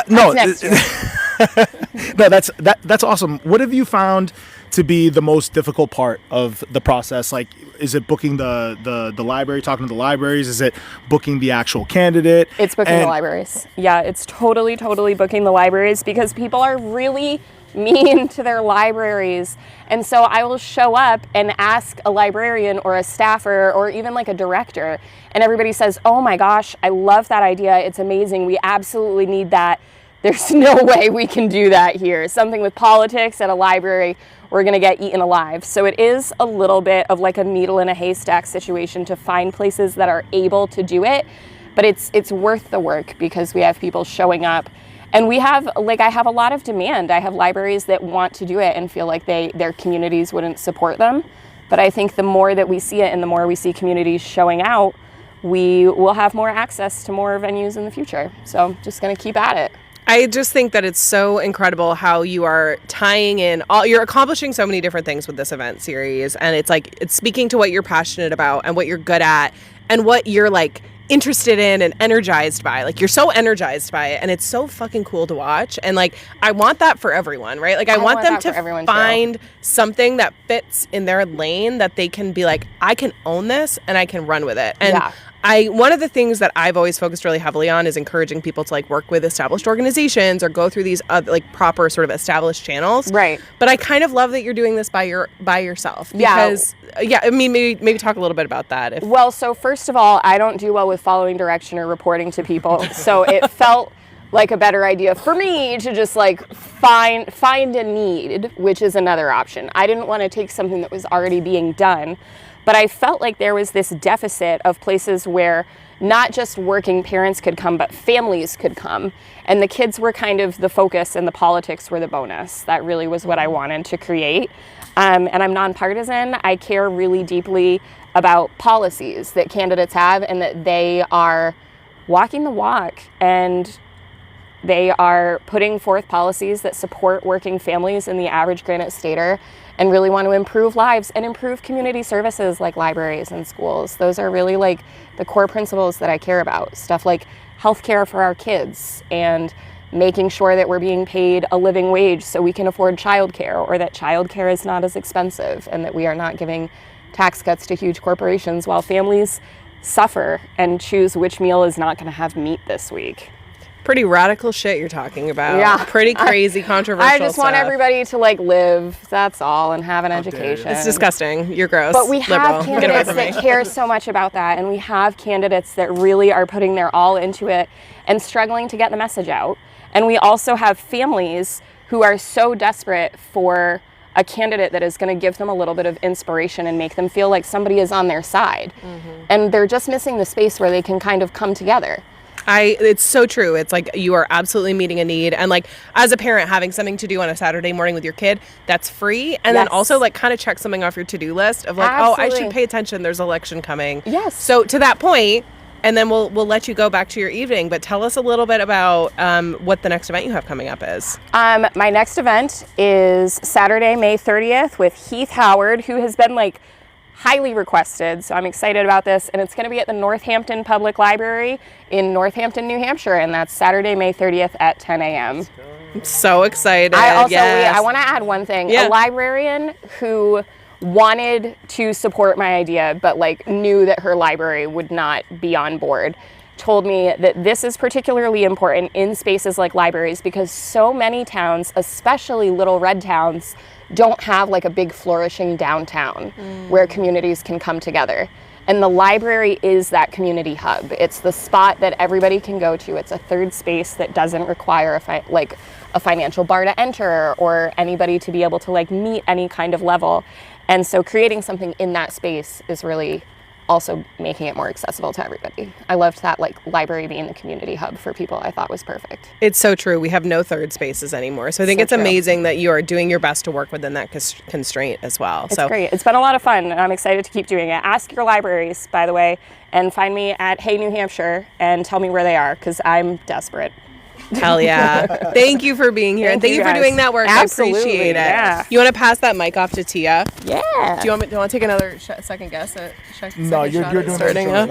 No, That's next year. no, that's awesome. What have you found to be the most difficult part of the process? Like, is it booking the library, talking to the libraries? Is it booking the actual candidate? It's booking the libraries. Yeah, it's totally booking the libraries, because people are really mean to their libraries. And so I will show up and ask a librarian or a staffer or even like a director, and everybody says, "Oh my gosh, I love that idea. It's amazing. We absolutely need that. There's no way we can do that here. Something with politics at a library, we're going to get eaten alive." So it is a little bit of like a needle in a haystack situation to find places that are able to do it, but it's worth the work because we have people showing up, and we have I have a lot of demand. I have libraries that want to do it and feel like their communities wouldn't support them. But I think the more that we see it and the more we see communities showing out, we will have more access to more venues in the future. So just going to keep at it. I just think that it's so incredible how you are tying in you're accomplishing so many different things with this event series, and it's like it's speaking to what you're passionate about and what you're good at and what you're like interested in and energized by. Like, you're so energized by it, and it's so fucking cool to watch. And like, I want that for everyone, right? Like, I want them to find something that fits in their lane that they can be like, I can own this and I can run with it. And one of the things that I've always focused really heavily on is encouraging people to like work with established organizations or go through these like proper sort of established channels. Right. But I kind of love that you're doing this by yourself. Because, I mean, maybe talk a little bit about that. Well, so first of all, I don't do well with following direction or reporting to people. So it felt like a better idea for me to just like find a need, which is another option. I didn't want to take something that was already being done. But I felt like there was this deficit of places where not just working parents could come, but families could come. And the kids were kind of the focus and the politics were the bonus. That really was what I wanted to create. And I'm nonpartisan. I care really deeply about policies that candidates have, and that they are walking the walk, and they are putting forth policies that support working families and the average Granite Stater, and really want to improve lives and improve community services like libraries and schools. Those are really like the core principles that I care about. Stuff like healthcare for our kids, and making sure that we're being paid a living wage so we can afford childcare, or that childcare is not as expensive, and that we are not giving tax cuts to huge corporations while families suffer and choose which meal is not going to have meat this week. Pretty radical shit you're talking about. Yeah. Pretty crazy, controversial I just want everybody to like live, that's all, and have an education. It's disgusting. You're gross. But we have liberal. candidates that care so much about that, and we have candidates that really are putting their all into it and struggling to get the message out. And we also have families who are so desperate for a candidate that is going to give them a little bit of inspiration and make them feel like somebody is on their side. Mm-hmm. And they're just missing the space where they can kind of come together. It's so true. It's like you are absolutely meeting a need. And like as a parent, having something to do on a Saturday morning with your kid, that's free. And then also like kind of check something off your to-do list of like, Absolutely. oh, I should pay attention. There's election coming. Yes. So to that point, and then we'll let you go back to your evening. But tell us a little bit about what the next event you have coming up is. My next event is Saturday, May 30th with Heath Howard, who has been like highly requested. So I'm excited about this. And it's going to be at the Northampton Public Library in Northampton, New Hampshire. And that's Saturday, May 30th at 10 a.m. I'm so excited. I want to add one thing. Yeah. A librarian who wanted to support my idea, but like knew that her library would not be on board, told me that this is particularly important in spaces like libraries because so many towns, especially little red towns, don't have like a big flourishing downtown where communities can come together. And the library is that community hub. It's the spot that everybody can go to. It's a third space that doesn't require a financial bar to enter or anybody to be able to like meet any kind of level. And so creating something in that space is really also making it more accessible to everybody. I loved that like library being the community hub for people. I thought was perfect. It's so true. We have no third spaces anymore. So I think it's amazing that you are doing your best to work within that constraint as well. It's great. It's been a lot of fun and I'm excited to keep doing it. Ask your libraries, by the way, and find me at Hey New Hampshire and tell me where they are because I'm desperate. Hell yeah. Thank you for being here. And thank you for doing that work. Absolutely, I appreciate it. Yeah. You want to pass that mic off to Tia? Yeah. Do you want to take another second guess at No, you're doing starting intros up?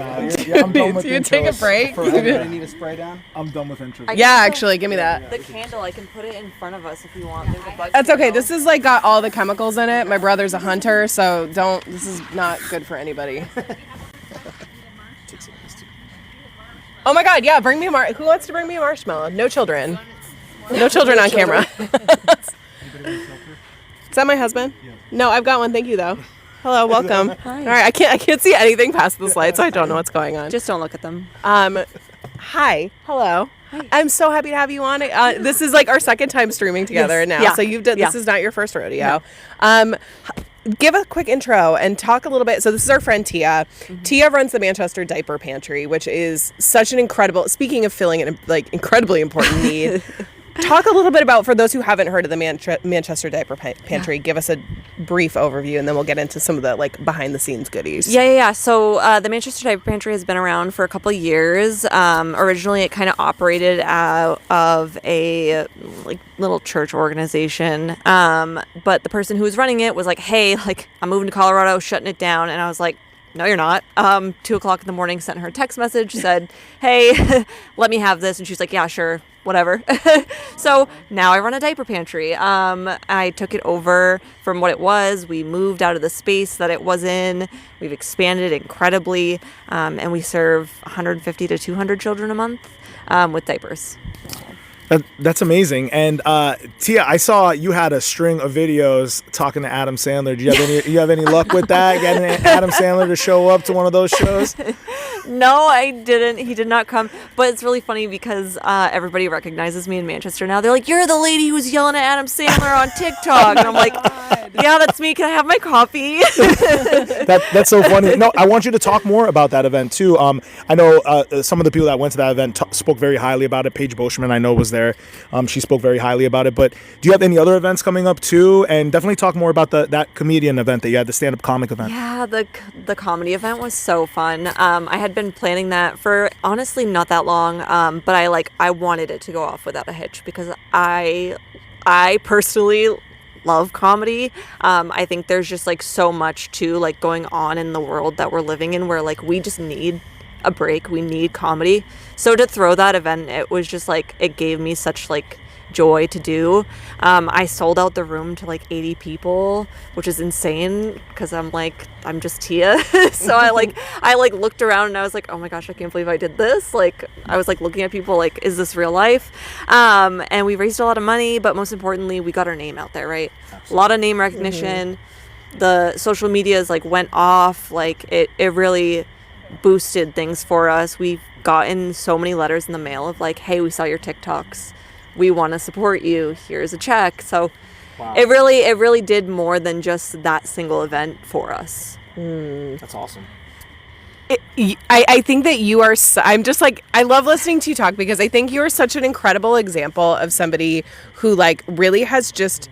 now. I'm done with Do you take a intros. break? Anybody need a spray down? I'm done with intros. Yeah, actually, give me that. The candle, I can put it in front of us if you want. There's a bug That's okay. candle. This is like got all the chemicals in it. My brother's a hunter, so this is not good for anybody. Oh my God, yeah, bring me who wants to bring me a marshmallow? No children. No children on camera. Is that my husband? Yeah. No, I've got one. Thank you though. Hello, welcome. Hi. All right, I can't see anything past this light, so I don't know what's going on. Just don't look at them. Hi. Hello. Hi. I'm so happy to have you on. This is like our second time streaming together now. Yeah. So you've done this is not your first rodeo. No. Give a quick intro and talk a little bit. So this is our friend Tia. Mm-hmm. Tia runs the Manchester Diaper Pantry, which is such an incredible, speaking of filling an like incredibly important need. Talk a little bit about, for those who haven't heard of the Manchester Diaper Pantry, give us a brief overview and then we'll get into some of the like behind the scenes goodies. Yeah. So the Manchester Diaper Pantry has been around for a couple of years. Originally, it kind of operated out of a like little church organization. But the person who was running it was like, hey, like I'm moving to Colorado, shutting it down. And I was like, no, you're not. 2:00 in the morning, sent her a text message, said, hey, let me have this. And she's like, yeah, sure, whatever. So now I run a diaper pantry. I took it over from what it was. We moved out of the space that it was in. We've expanded incredibly. And we serve 150 to 200 children a month with diapers. That's amazing. And Tia, I saw you had a string of videos talking to Adam Sandler. Do you have any luck with that? Getting Adam Sandler to show up to one of those shows? No, I didn't. He did not come. But it's really funny because everybody recognizes me in Manchester now. They're like, "You're the lady who was yelling at Adam Sandler on TikTok." And I'm like, "Yeah, that's me. Can I have my coffee?" That's so funny. No, I want you to talk more about that event too. I know some of the people that went to that event spoke very highly about it. Paige Boschman, I know, was there. She spoke very highly about it. But do you have any other events coming up too? And definitely talk more about that comedian event that you had, the stand-up comic event. Yeah, the comedy event was so fun. I had been planning that for honestly not that long, but I wanted it to go off without a hitch because I personally love comedy. I think there's just like so much too like going on in the world that we're living in where like we just need a break. We need comedy. So to throw that event, it was just like it gave me such like joy to do. I sold out the room to like 80 people, which is insane because I'm just Tia. So I looked around and I was like, oh my gosh, I can't believe I did this. Like I was like looking at people like, is this real life? And we raised a lot of money, but most importantly, we got our name out there, right? Absolutely. A lot of name recognition. Mm-hmm. The social medias like went off. Like it really boosted things for us. We've gotten so many letters in the mail of like, hey, we saw your TikToks. We want to support you. Here's a check. So wow. It really did more than just that single event for us. That's awesome. I think that you are, I'm just like, I love listening to you talk because I think you are such an incredible example of somebody who like really has just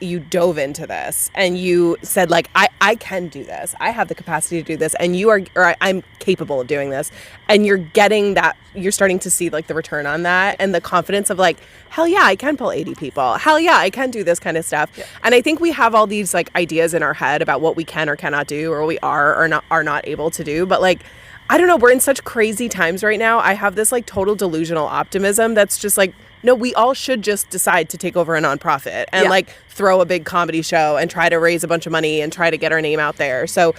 you dove into this and you said like, I can do this. I have the capacity to do this. And you are, or I'm capable of doing this. And you're getting that, you're starting to see like the return on that and the confidence of like, hell yeah, I can pull 80 people. Hell yeah, I can do this kind of stuff. Yeah. And I think we have all these like ideas in our head about what we can or cannot do, or we are not able to do. But like, I don't know, we're in such crazy times right now. I have this like total delusional optimism that's just like, no, we all should just decide to take over a nonprofit and like throw a big comedy show and try to raise a bunch of money and try to get our name out there. So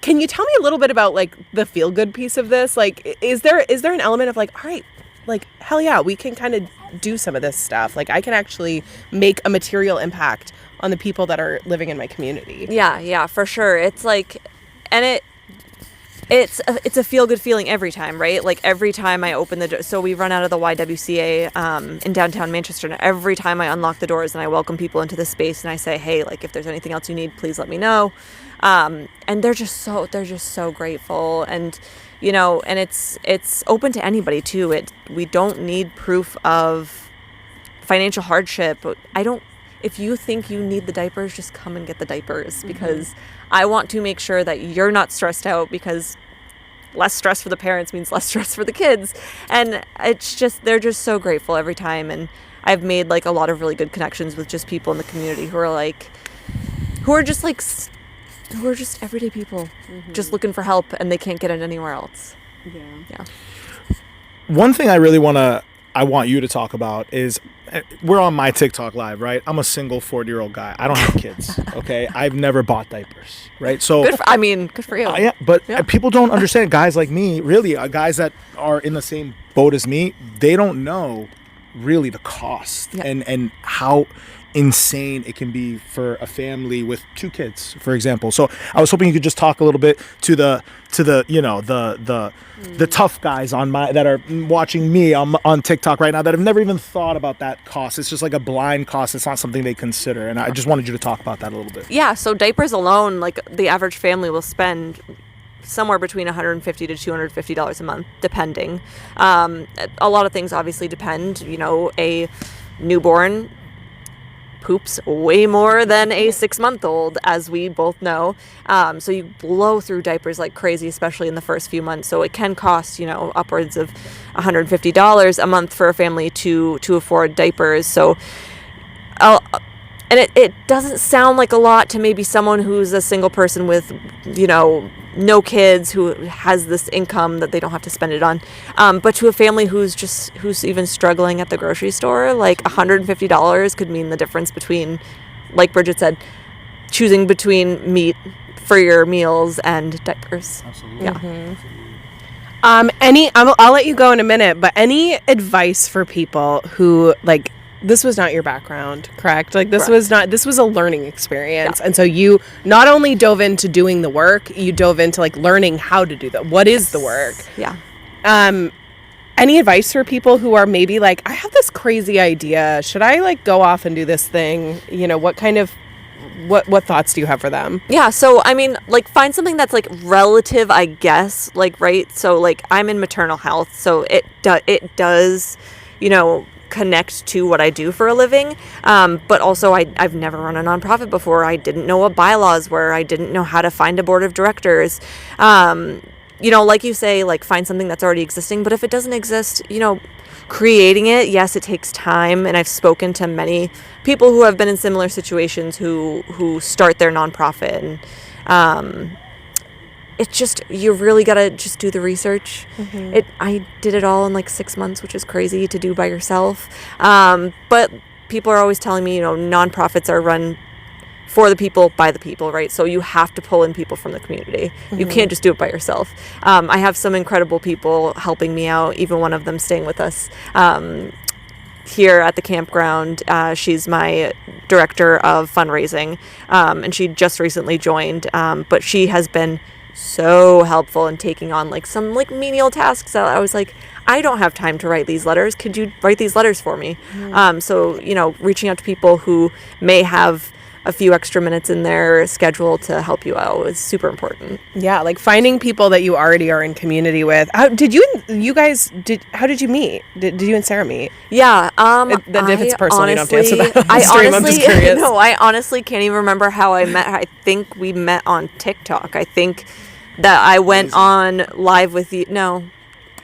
can you tell me a little bit about like the feel good piece of this? Like, is there an element of like, all right, like, hell yeah, we can kind of do some of this stuff. Like I can actually make a material impact on the people that are living in my community. Yeah, for sure. It's like, and it's a feel-good feeling every time, right? Like every time I open the door, so we run out of the YWCA in downtown Manchester, and every time I unlock the doors and I welcome people into the space and I say, hey, like if there's anything else you need, please let me know. And they're just so grateful, and you know, and it's open to anybody too. We don't need proof of financial hardship. If you think you need the diapers, just come and get the diapers, because I want to make sure that you're not stressed out, because less stress for the parents means less stress for the kids. And it's just, they're just so grateful every time. And I've made like a lot of really good connections with just people in the community who are just everyday people, just looking for help, and they can't get it anywhere else. Yeah. One thing I want you to talk about is, we're on my TikTok live, right? I'm a single 40-year-old guy. I don't have kids, okay? I've never bought diapers, right? So good for you. Yeah, but people don't understand. Guys like me, really, guys that are in the same boat as me, they don't know really the cost and how insane it can be for a family with 2 kids, for example. So I was hoping you could just talk a little bit to the you know, the tough guys that are watching me on TikTok right now that have never even thought about that cost. It's just like a blind cost. It's not something they consider. And I just wanted you to talk about that a little bit. Yeah, so diapers alone, like the average family will spend somewhere between $150 to $250 a month, depending. A lot of things obviously depend. You know, a newborn poops way more than a 6-month-old, as we both know. So you blow through diapers like crazy, especially in the first few months. So it can cost, you know, upwards of $150 a month for a family to afford diapers. So, and it doesn't sound like a lot to maybe someone who's a single person with, you know, no kids, who has this income that they don't have to spend it on. But to a family who's even struggling at the grocery store, like $150 could mean the difference between, like Bridget said, choosing between meat for your meals and diapers. Absolutely. Yeah. I'll let you go in a minute, but any advice for people who like, this was not your background, correct? Like this was a learning experience. Yeah. And so you not only dove into doing the work, you dove into like learning how to do that. What is the work? Yeah. Any advice for people who are maybe like, I have this crazy idea. Should I like go off and do this thing? You know, what thoughts do you have for them? Yeah, so I mean, like find something that's like relative, I guess, like, right? So like I'm in maternal health, so it does, you know, connect to what I do for a living, but also I've never run a nonprofit before. I didn't know what bylaws were. I didn't know how to find a board of directors. You know, like you say, like find something that's already existing, but if it doesn't exist, you know, creating it, yes, it takes time. And I've spoken to many people who have been in similar situations who start their nonprofit, and it's just, you really gotta just do the research. I did it all in like 6 months, which is crazy to do by yourself. But people are always telling me, you know, nonprofits are run for the people, by the people, right? So you have to pull in people from the community. You can't just do it by yourself. I have some incredible people helping me out, even one of them staying with us here at the campground. She's my director of fundraising, and she just recently joined, but she has been so helpful in taking on like some like menial tasks that I was like, I don't have time to write these letters. Could you write these letters for me? So, you know, reaching out to people who may have a few extra minutes in their schedule to help you out is super important. Yeah, like finding people that you already are in community with. How did you meet? Did you and Sarah meet? Yeah. If it's personal, you don't have to answer that. I'm just curious. No, I honestly can't even remember how I met her. I think we met on TikTok. I think that I went on live with you. No,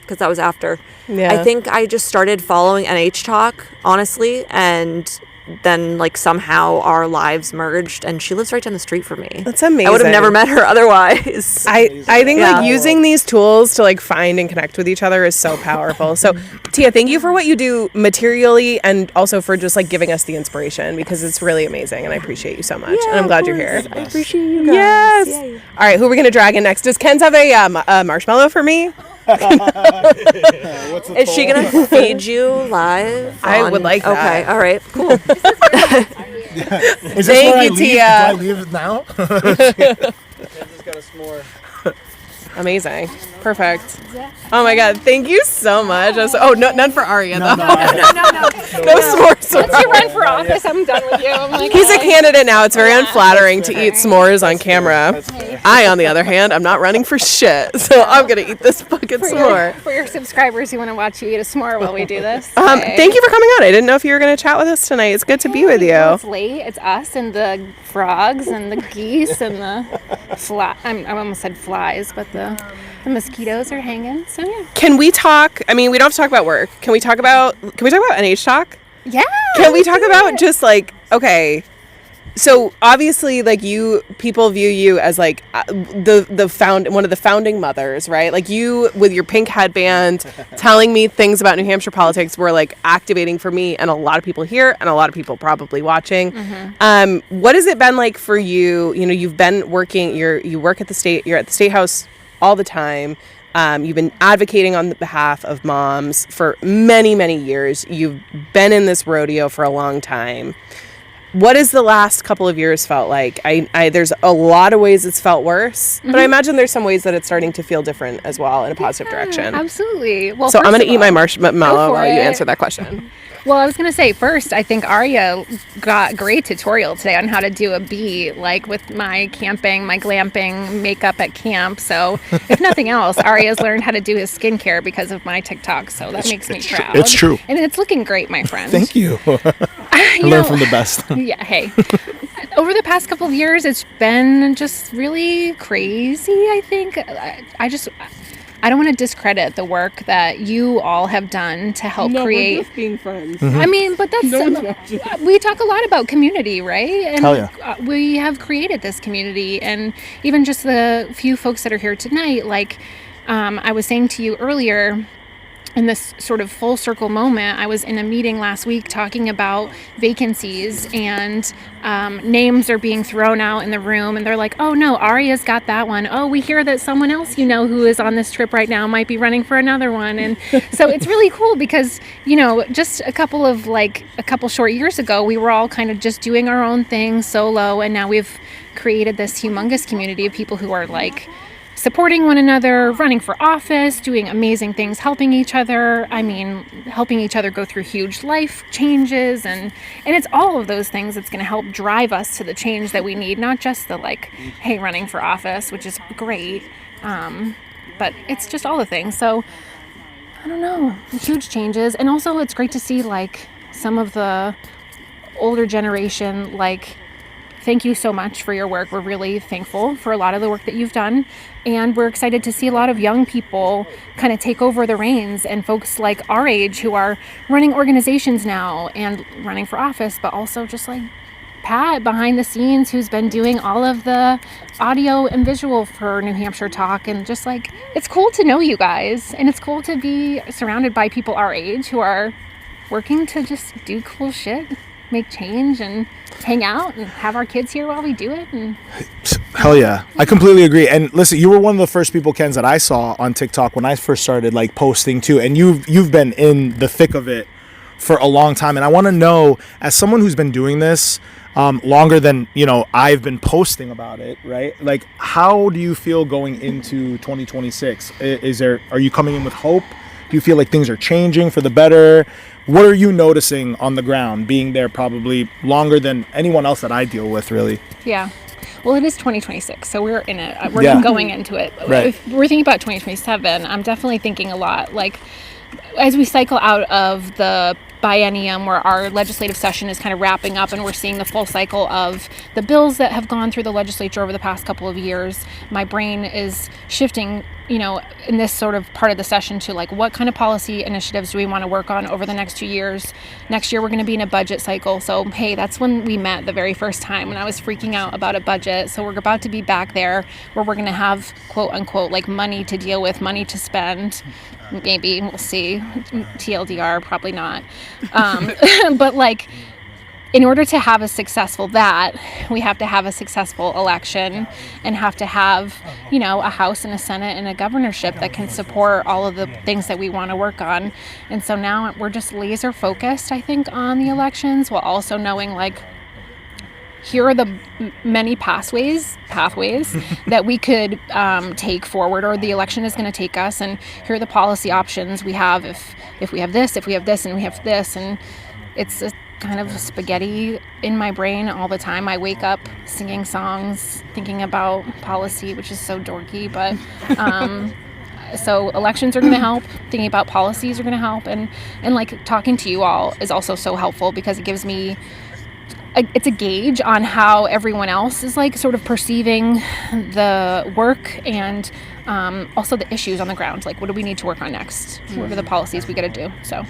because that was after. Yeah. I think I just started following NHTok, honestly, and then like somehow our lives merged, and she lives right down the street from me. That's amazing. I would have never met her otherwise. I think like using these tools to like find and connect with each other is so powerful. So Tia, thank you for what you do materially and also for just like giving us the inspiration, because it's really amazing and I appreciate you so much. And I'm glad you're here. I appreciate you guys. Yes. Yay. All right, who are we gonna drag in next? Does Ken's have a marshmallow for me? Is she gonna feed you live? I would like that. Okay, all right, cool. Is this Thank where you, I leave? Tia. Do I leave now? Just got a s'more. Amazing. Perfect. Oh my God. Thank you so much. None for Arya though. No. No s'mores. Once you run for office, I'm done with you. I'm like, He's a candidate now. It's very unflattering to eat s'mores on camera. I, on the other hand, I'm not running for shit, so I'm gonna eat this fucking s'more. for your subscribers who want to watch you eat a s'more while we do this. Thank you for coming on. I didn't know if you were gonna chat with us tonight. It's good to be with you. Well, it's late. It's us and the frogs and the geese and the fly. I almost said flies, but the mosquitoes are hanging. So yeah. Can we talk? I mean, we don't have to talk about work. Can we talk about NHTok? Yeah. Can we talk about just like, okay, so obviously like people view you as like one of the founding mothers, right? Like you with your pink headband telling me things about New Hampshire politics were like activating for me and a lot of people here and a lot of people probably watching. Mm-hmm. What has it been like for you? You know, you've been working, you work at the state, you're at the State House all the time. You've been advocating on the behalf of moms for many, many years. You've been in this rodeo for a long time. What has the last couple of years felt like? There's a lot of ways it's felt worse, but I imagine there's some ways that it's starting to feel different as well in a positive direction. Absolutely. Well, so I'm going to eat my marshmallow while you answer that question. Well, I was going to say first, I think Arya got a great tutorial today on how to do a bee, like with my camping, my glamping makeup at camp. So if nothing else, Arya's learned how to do his skincare because of my TikTok. So that makes me proud. It's true. And it's looking great, my friend. Thank you. I learn from the best. Yeah, hey. Over the past couple of years, it's been just really crazy, I think. I don't want to discredit the work that you all have done to help create. We're just being friends. Mm-hmm. I mean, but that's we talk a lot about community, right? And Hell yeah. We have created this community, and even just the few folks that are here tonight, like I was saying to you earlier, in this sort of full circle moment, I was in a meeting last week talking about vacancies, and names are being thrown out in the room, and they're like, oh no, Arya's got that one. Oh, we hear that someone else who is on this trip right now might be running for another one. And so it's really cool because, just a couple short years ago, we were all kind of just doing our own thing solo, and now we've created this humongous community of people who are like supporting one another, running for office, doing amazing things, helping each other. Helping each other go through huge life changes. And it's all of those things that's going to help drive us to the change that we need, not just the hey, running for office, which is great. But it's just all the things. So I don't know, huge changes. And also it's great to see some of the older generation, thank you so much for your work. We're really thankful for a lot of the work that you've done. And we're excited to see a lot of young people kind of take over the reins, and folks like our age who are running organizations now and running for office, but also just Pat behind the scenes, who's been doing all of the audio and visual for NHTok. And just it's cool to know you guys, and it's cool to be surrounded by people our age who are working to just do cool shit, make change, and hang out and have our kids here while we do it. And hell yeah, I completely agree. And listen, you were one of the first people, Kens, that I saw on TikTok when I first started posting too, and you've been in the thick of it for a long time. And I want to know, as someone who's been doing this longer than I've been posting about it, right? How do you feel going into 2026? Are you coming in with hope? Do you feel like things are changing for the better? What are you noticing on the ground, being there probably longer than anyone else that I deal with, really? Yeah. Well, it is 2026, so we're in it. We're going into it. Right. If we're thinking about 2027, I'm definitely thinking a lot. Like, as we cycle out of the biennium where our legislative session is kind of wrapping up and we're seeing the full cycle of the bills that have gone through the legislature over the past couple of years, my brain is shifting, in this sort of part of the session to like, what kind of policy initiatives do we want to work on over the next 2 years? Next year, we're going to be in a budget cycle. So, hey, that's when we met the very first time when I was freaking out about a budget. So we're about to be back there where we're going to have, quote unquote, like money to deal with, money to spend. Maybe, we'll see. TLDR, probably not. But like, in order to have a successful we have to have a successful election and have to have, a House and a Senate and a governorship that can support all of the things that we want to work on. And so now we're just laser focused, I think, on the elections, while also knowing like, here are the many pathways that we could take forward, or the election is going to take us, and here are the policy options we have if we have this, and we have this, and it's a kind of spaghetti in my brain all the time. I wake up singing songs, thinking about policy, which is so dorky, but so elections are going to help, thinking about policies are going to help, and like talking to you all is also so helpful because it gives me it's a gauge on how everyone else is like sort of perceiving the work and also the issues on the ground. Like, what do we need to work on next? What are the policies we got to do? So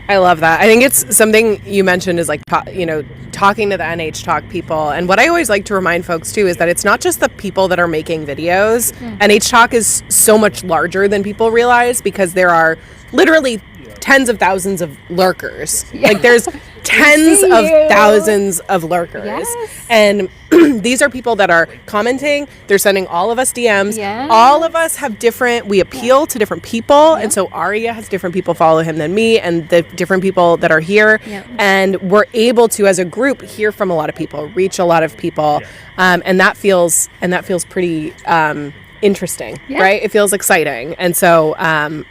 I love that. I think it's something you mentioned is like, talking to the NHTok people. And what I always like to remind folks too is that it's not just the people that are making videos. NHTok is so much larger than people realize because there are literally tens of thousands of lurkers. Like there's tens of thousands of lurkers. Yes. And these are people that are commenting. They're sending all of us DMs. Yes. All of us have we appeal to different people. And so Arya has different people follow him than me and the different people that are here. And we're able to, as a group, hear from a lot of people, reach a lot of people. And that feels pretty interesting, right? It feels exciting. And so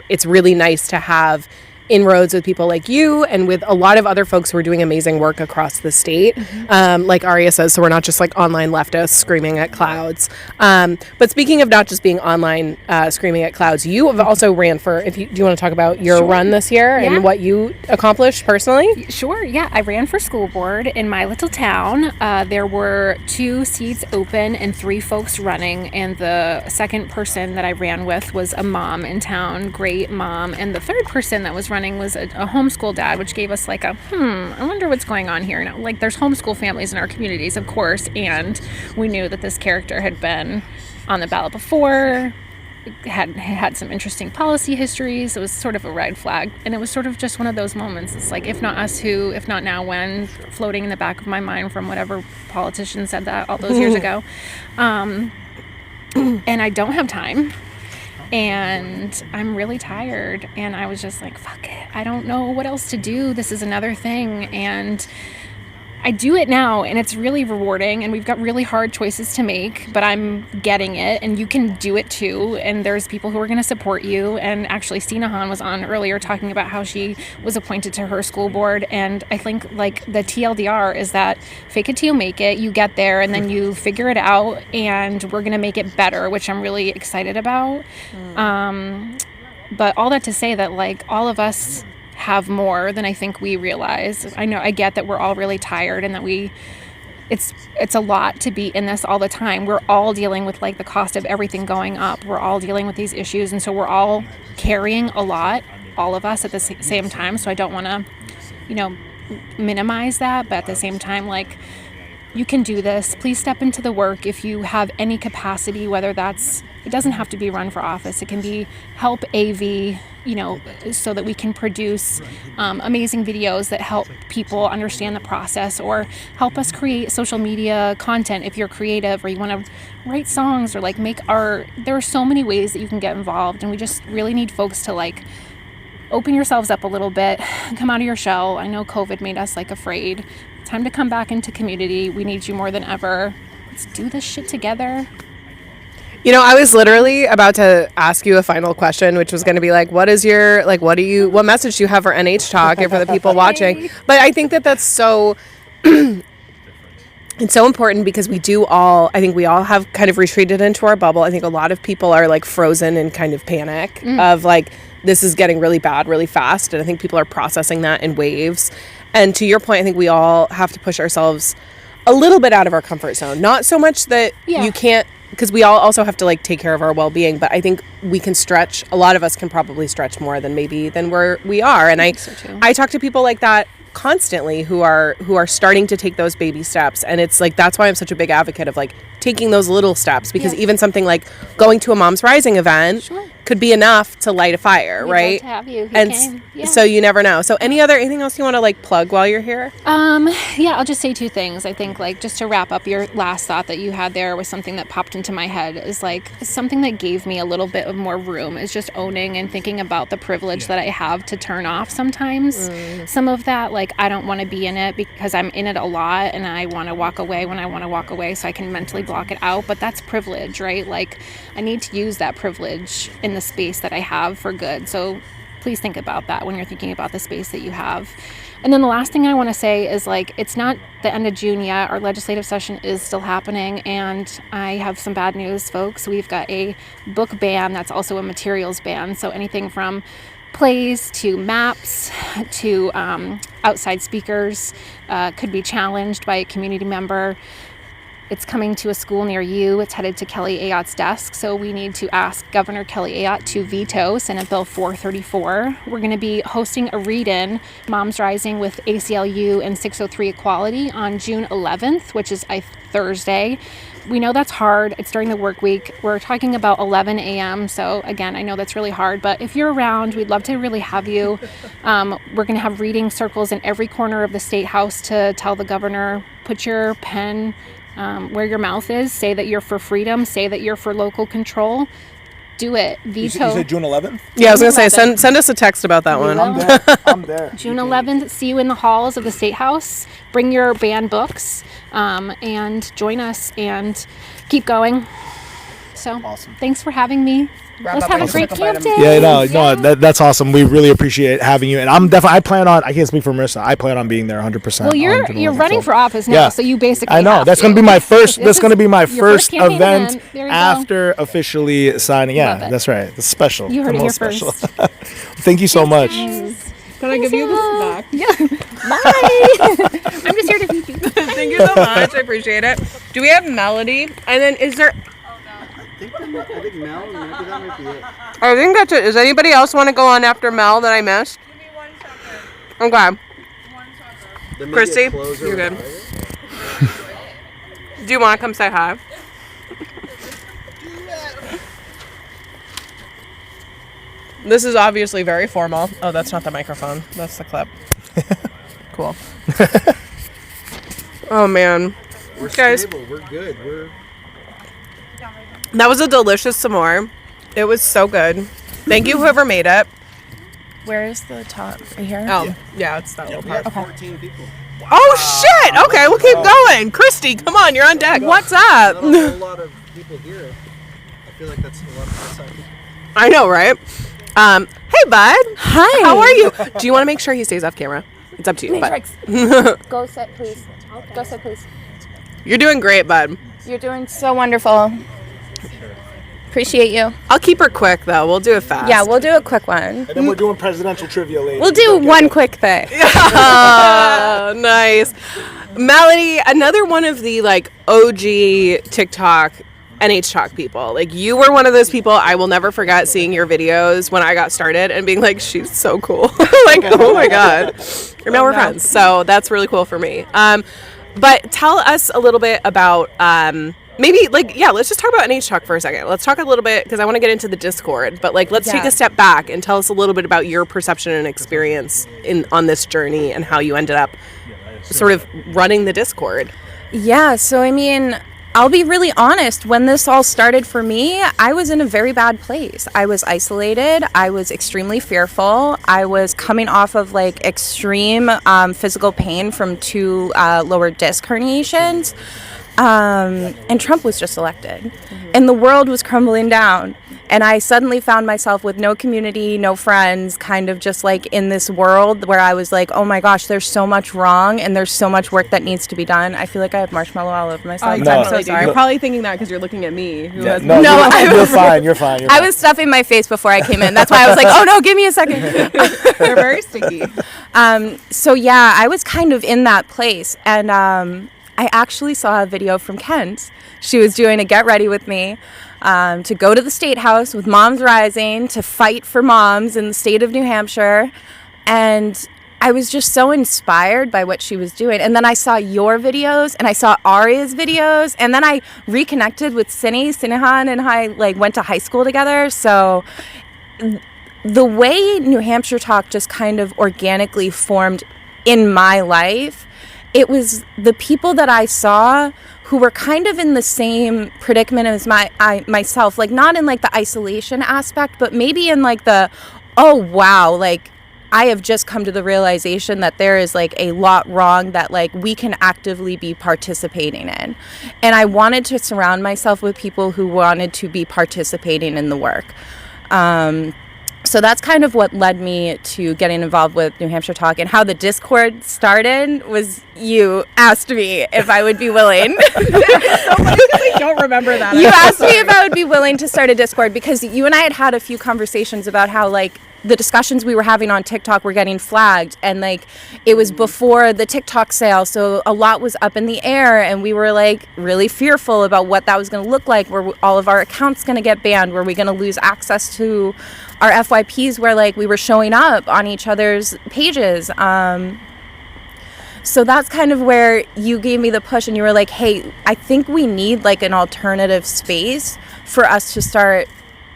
it's really nice to have inroads with people like you and with a lot of other folks who are doing amazing work across the state. Like Arya says, so we're not just like online leftists screaming at clouds. But speaking of not just being online screaming at clouds, you have also ran for, do you want to talk about your run this year and what you accomplished personally? Sure, yeah. I ran for school board in my little town. There were 2 seats open and 3 folks running, and the second person that I ran with was a mom in town, great mom, and the third person that was running was a homeschool dad, which gave us like I wonder what's going on here. Now, like, there's homeschool families in our communities, of course, and we knew that this character had been on the ballot before, had some interesting policy histories. It was sort of a red flag, and it was sort of just one of those moments. It's like, if not us, who? If not now, when? Floating in the back of my mind from whatever politician said that all those years ago. And I don't have time. And I'm really tired, and I was just like, fuck it, I don't know what else to do. This is another thing, and I do it now, and it's really rewarding, and we've got really hard choices to make, but I'm getting it, and you can do it too, and there's people who are going to support you. And actually, Sinahan was on earlier talking about how she was appointed to her school board, and I think like the TLDR is that fake it till you make it. You get there, and then you figure it out, and we're going to make it better, which I'm really excited about. But all that to say that like all of us have more than I think we realize. I get that we're all really tired, and that it's a lot to be in this all the time. We're all dealing with like the cost of everything going up. We're all dealing with these issues, and so we're all carrying a lot, all of us at the same time. So I don't want to, minimize that, but at the same time, like, you can do this. Please step into the work if you have any capacity, whether it doesn't have to be run for office. It can be help AV, so that we can produce amazing videos that help people understand the process, or help us create social media content if you're creative, or you want to write songs or like make art. There are so many ways that you can get involved, and we just really need folks to like open yourselves up a little bit, come out of your shell. I know COVID made us like afraid. Time to come back into community. We need you more than ever. Let's do this shit together. You know, I was literally about to ask you a final question, which was going to be like, what message do you have for NHTok and for the people watching? But I think that that's so, it's so important because I think we all have kind of retreated into our bubble. I think a lot of people are like frozen in kind of panic of like, this is getting really bad really fast. And I think people are processing that in waves. And to your point, I think we all have to push ourselves a little bit out of our comfort zone. Not so much that you can't, because we all also have to like take care of our well-being, but I think we can stretch. A lot of us can probably stretch more than we are. And I talk to people like that constantly who are starting to take those baby steps, and it's like that's why I'm such a big advocate of like taking those little steps, because even something like going to a Moms Rising event could be enough to light a fire. We'd right love to have you. So you never know. So anything else you want to like plug while you're here? I'll just say two things. I think like just to wrap up your last thought that you had there was something that popped into my head is like something that gave me a little bit of more room is just owning and thinking about the privilege that I have to turn off sometimes. Some of that, like I don't want to be in it because I'm in it a lot and I want to walk away when I want to walk away so I can mentally block it out, but that's privilege, right? Like I need to use that privilege in the space that I have for good. So please think about that when you're thinking about the space that you have. And then the last thing I want to say is like, it's not the end of June yet. Our legislative session is still happening. And I have some bad news, folks. We've got a book ban that's also a materials ban. So anything from plays to maps to outside speakers could be challenged by a community member. It's coming to a school near you. It's headed to Kelly Ayotte's desk. So we need to ask Governor Kelly Ayotte to veto Senate Bill 434. We're going to be hosting a read-in, Moms Rising with ACLU and 603 Equality on June 11th, which is a Thursday. We know that's hard. It's during the work week. We're talking about 11 a.m. So again, I know that's really hard, but if you're around, we'd love to really have you. We're going to have reading circles in every corner of the State House to tell the governor, put your pen where your mouth is, say that you're for freedom, say that you're for local control. Do it. Veto. You said June 11th? Yeah, I was going to say, send us a text about that one. I'm there. June 11th, see you in the halls of the State House. Bring your banned books and join us and keep going. So awesome. Thanks for having me. Let's have a great camp day. No, that's awesome. We really appreciate having you. And I can't speak for Marissa. I plan on being there 100%. Well, you're running for office now, so you basically I know. That's going to be my first first event after go. Officially signing. Yeah, that's right. It's special. You heard it here first. Thank you so much. Can I give you this back? Yeah. Bye. I'm just here to meet you. Thank you so much. I appreciate it. Do we have Melody? And then is there... I think Mel, maybe that might be it. I think that's it. Does anybody else want to go on after Mel that I missed? Give me 1 second. Okay. 1 second. Christy, you're good. Do you want to come say hi? This is obviously very formal. Oh, that's not the microphone. That's the clip. Cool. Oh, man. We're guys, stable. We're good. That was a delicious s'more. It was so good. Thank you, whoever made it. Where is the top? Right here? Oh, yeah, it's that little part. 14 people. Oh, shit! Okay, we'll keep going. Christy, come on, you're on deck. What's up? Not a whole lot of people here. I feel like that's a lot of outside people. I know, right? Hey, bud. Hi. How are you? Do you want to make sure he stays off camera? It's up to you. Matrix. Go sit, please. Go sit, please. You're doing great, bud. You're doing so wonderful. Appreciate you. I'll keep her quick, though. We'll do it fast. Yeah, we'll do a quick one. And then we're doing presidential trivia later. We'll do one quick thing. Oh, nice. Melody, another one of the, like, OG TikTok NHTok people. Like, you were one of those people I will never forget seeing your videos when I got started and being like, she's so cool. Like, oh my God. And now we're friends. So that's really cool for me. But tell us a little bit about let's just talk about NHTok for a second. Let's talk a little bit, because I want to get into the Discord, but like, let's take a step back and tell us a little bit about your perception and experience on this journey and how you ended up sort of running the Discord. Yeah, so I mean, I'll be really honest. When this all started for me, I was in a very bad place. I was isolated. I was extremely fearful. I was coming off of like extreme physical pain from 2 lower disc herniations. And Trump was just elected. And the world was crumbling down. And I suddenly found myself with no community, no friends, kind of just like in this world where I was like, oh my gosh, there's so much wrong and there's so much work that needs to be done. I feel like I have marshmallow all over myself. No, I'm so sorry. You're probably thinking that because you're looking at me. You're fine. You're fine. I was stuffing my face before I came in. That's why I was like, oh no, give me a second. They're very sticky. So yeah, I was kind of in that place. And I actually saw a video from Kent. She was doing a get ready with me. To go to the State House with Moms Rising to fight for moms in the state of New Hampshire. And I was just so inspired by what she was doing. And then I saw your videos and I saw Arya's videos. And then I reconnected with Sinihan and I went to high school together. So the way New HampshireTok just kind of organically formed in my life, it was the people that I saw who were kind of in the same predicament as myself, like not in like the isolation aspect, but maybe in like the, oh wow, like I have just come to the realization that there is like a lot wrong that like we can actively be participating in. And I wanted to surround myself with people who wanted to be participating in the work. So that's kind of what led me to getting involved with New HampshireTok, and how the Discord started was you asked me if I would be willing. I don't remember that. You asked me if I would be willing to start a Discord because you and I had a few conversations about how like the discussions we were having on TikTok were getting flagged, and like it was before the TikTok sale, so a lot was up in the air, and we were like really fearful about what that was going to look like. Were all of our accounts going to get banned? Were we going to lose access to our FYPs where like we were showing up on each other's pages? So that's kind of where you gave me the push, and you were like, hey, I think we need like an alternative space for us to start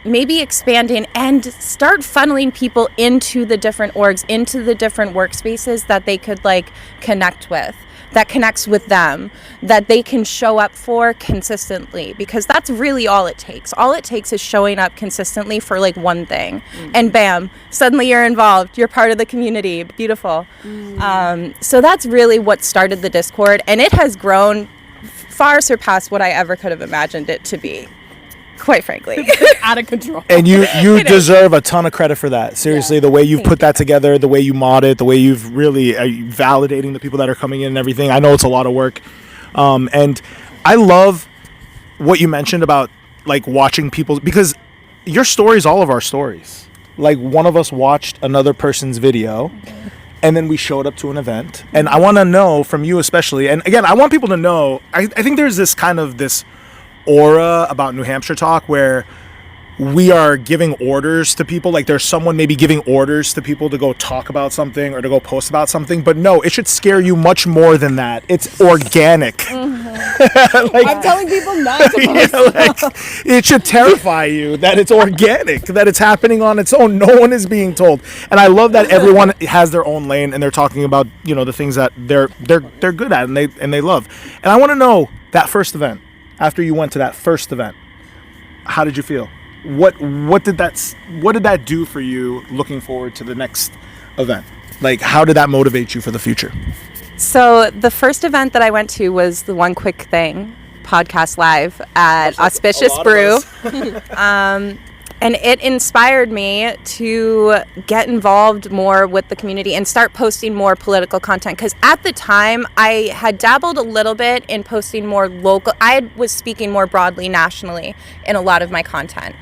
maybe expanding and start funneling people into the different orgs, into the different workspaces that they could like connect with, that connects with them, that they can show up for consistently, because that's really all it takes. All it takes is showing up consistently for like one thing, and bam, suddenly you're involved, you're part of the community. Beautiful. So that's really what started the Discord, and it has grown far surpassed what I ever could have imagined it to be. Quite frankly. Out of control. And you deserve a ton of credit for that. Seriously, the way you've put that together, the way you mod it, the way you've really validating the people that are coming in and everything. I know it's a lot of work. And I love what you mentioned about like watching people, because your story is all of our stories. Like one of us watched another person's video and then we showed up to an event. And I want to know from you especially, and again, I want people to know, I think there's this kind of this aura about New HampshireTok where we are giving orders to people, like there's someone maybe giving orders to people to go talk about something or to go post about something, but no, it should scare you much more than that. It's organic. Like, I'm telling people not to post. It should terrify you that it's organic, that it's happening on its own. No one is being told. And I love that everyone has their own lane and they're talking about, you know, the things that they're good at and they love. And I want to know that first event. After you went to that first event, how did you feel? What did that do for you looking forward to the next event? Like, how did that motivate you for the future? So the first event that I went to was the One Quick Thing podcast live at Auspicious Brew. And it inspired me to get involved more with the community and start posting more political content. Because at the time, I had dabbled a little bit in posting more local. I was speaking more broadly nationally in a lot of my content.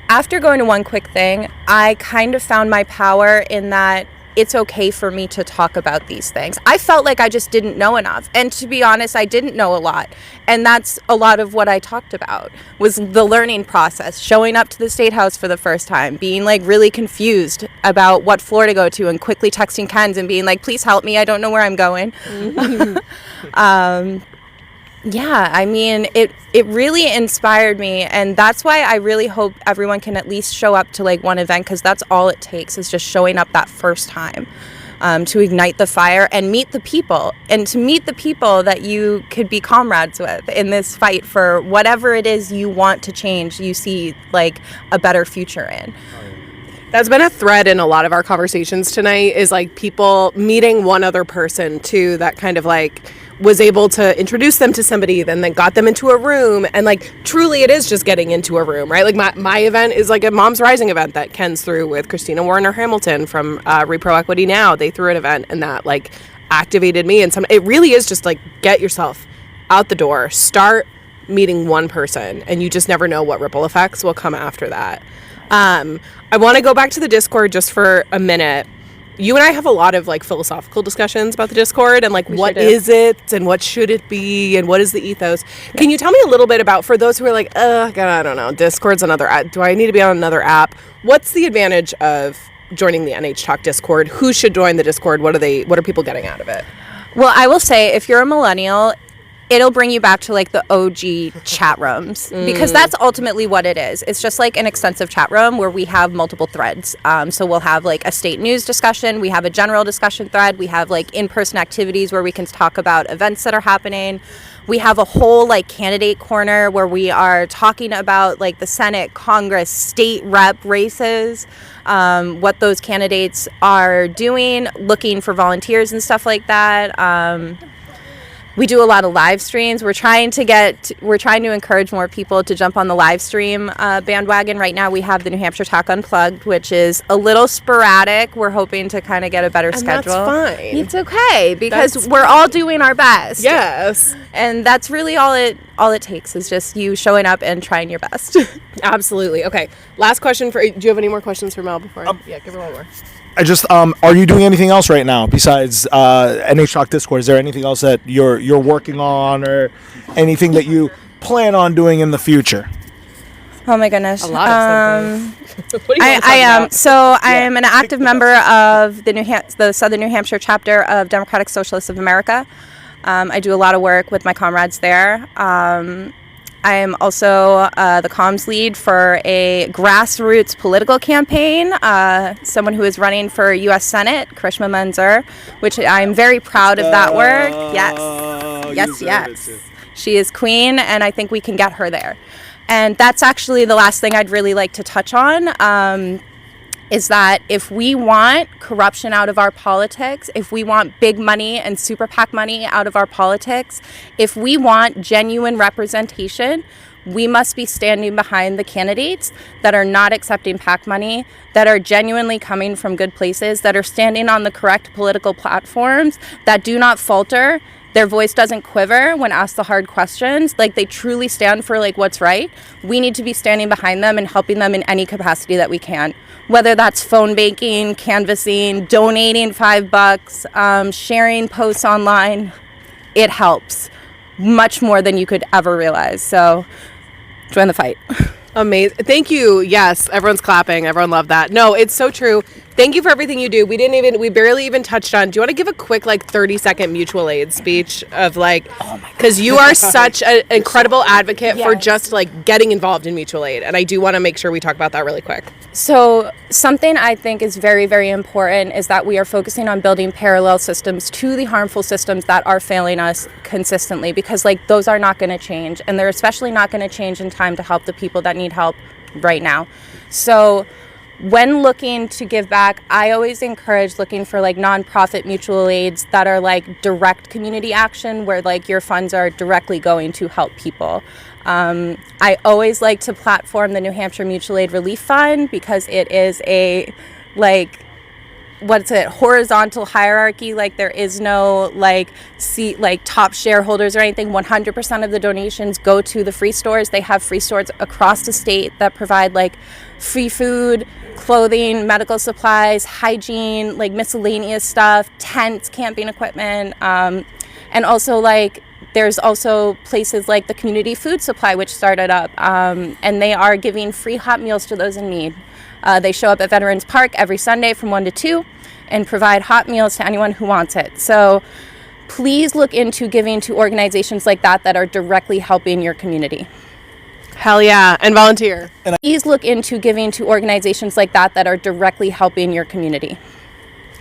After going to One Quick Thing, I kind of found my power in that it's okay for me to talk about these things. I felt like I just didn't know enough. And to be honest, I didn't know a lot. And that's a lot of what I talked about, was the learning process, showing up to the State House for the first time, being like really confused about what floor to go to, and quickly texting Ken's and being like, please help me, I don't know where I'm going. Yeah, I mean, it really inspired me, and that's why I really hope everyone can at least show up to like one event, because that's all it takes, is just showing up that first time to ignite the fire and meet the people, and to meet the people that you could be comrades with in this fight for whatever it is you want to change, you see like a better future in. That's been a thread in a lot of our conversations tonight, is like people meeting one other person too, that kind of like was able to introduce them to somebody, then got them into a room, and like truly it is just getting into a room, right? Like my event is like a Moms Rising event that Ken's through with Christina Warner Hamilton from Repro Equity Now. They threw an event and that like activated me, and it really is just like get yourself out the door, start meeting one person, and you just never know what ripple effects will come after that. I want to go back to the Discord just for a minute. You and I have a lot of like philosophical discussions about the Discord and like what is it and what should it be and what is the ethos. Yeah. Can you tell me a little bit about, for those who are like, God, I don't know, Discord's another app. Do I need to be on another app? What's the advantage of joining the NHTok Discord? Who should join the Discord? What are people getting out of it? Well, I will say if you're a millennial, it'll bring you back to like the OG chat rooms because that's ultimately what it is. It's just like an extensive chat room where we have multiple threads. So we'll have like a state news discussion. We have a general discussion thread. We have like in-person activities where we can talk about events that are happening. We have a whole like candidate corner where we are talking about like the Senate, Congress, state rep races, what those candidates are doing, looking for volunteers and stuff like that. We do a lot of live streams. We're trying to encourage more people to jump on the live stream bandwagon. Right now we have the New Hampshire Talk Unplugged, which is a little sporadic. We're hoping to kind of get a better schedule. That's fine. It's okay because we're all doing our best. Yes. And that's really all it takes is just you showing up and trying your best. Absolutely. Okay. Last question do you have any more questions for Mel before? Yeah, give her one more. I just are you doing anything else right now besides NHTok Discord? Is there anything else that you're working on or anything that you plan on doing in the future? Oh my goodness. A lot of something. What do you want to I am about? So I am an active member of the Southern New Hampshire chapter of Democratic Socialists of America. I do a lot of work with my comrades there. I am also the comms lead for a grassroots political campaign, someone who is running for U.S. Senate, Krishma Manzur, which I'm very proud of that work. Yes. She is queen, and I think we can get her there. And that's actually the last thing I'd really like to touch on. Is that if we want corruption out of our politics, if we want big money and super PAC money out of our politics, if we want genuine representation, we must be standing behind the candidates that are not accepting PAC money, that are genuinely coming from good places, that are standing on the correct political platforms, that do not falter. Their voice doesn't quiver when asked the hard questions. Like they truly stand for like what's right. We need to be standing behind them and helping them in any capacity that we can. Whether that's phone banking, canvassing, donating $5, sharing posts online, it helps much more than you could ever realize. So join the fight. Amazing. Thank you. Yes, everyone's clapping. Everyone loved that. No, it's so true. Thank you for everything you do. We barely even touched on. Do you want to give a quick 30-second mutual aid speech of because you are such an incredible advocate for just getting involved in mutual aid, and I do want to make sure we talk about that really quick. So something I think is very, very important is that we are focusing on building parallel systems to the harmful systems that are failing us consistently, because those are not going to change, and they're especially not going to change in time to help the people that need help right now. So when looking to give back, I always encourage looking for nonprofit mutual aids that are direct community action, where your funds are directly going to help people. I always like to platform the New Hampshire Mutual Aid Relief Fund, because it is a horizontal hierarchy. There is no top shareholders or anything. 100% of the donations go to the free stores. They have free stores across the state that provide free food, clothing, medical supplies, hygiene, miscellaneous stuff, tents, camping equipment, and also there's also places like the Community Food Supply, which started up, and they are giving free hot meals to those in need. They show up at Veterans Park every Sunday from 1 to 2 and provide hot meals to anyone who wants it. So please look into giving to organizations like that that are directly helping your community. Hell yeah, and volunteer. Please look into giving to organizations like that that are directly helping your community.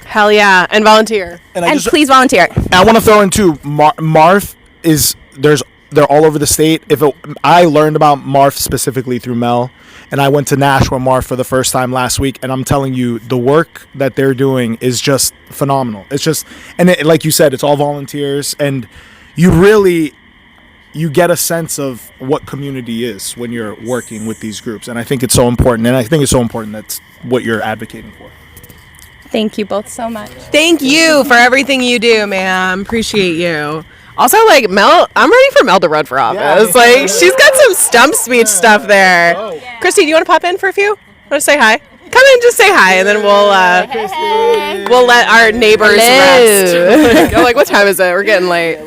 Hell yeah, and volunteer. And please volunteer. I want to throw in too, MARF they're all over the state. I learned about MARF specifically through Mel, and I went to Nashua MARF for the first time last week, and I'm telling you, the work that they're doing is just phenomenal. It's just, and like you said, it's all volunteers, and you get a sense of what community is when you're working with these groups. And I think it's so important. And I think it's so important that's what you're advocating for. Thank you both so much. Thank you for everything you do, ma'am. Appreciate you. Also, like, Mel, I'm ready for Mel to run for office. Like, she's got some stump speech stuff there. Christy, do you want to pop in for a few? Want to say hi? Come in, just say hi, and then we'll let our neighbors rest. I'm like, what time is it? We're getting late.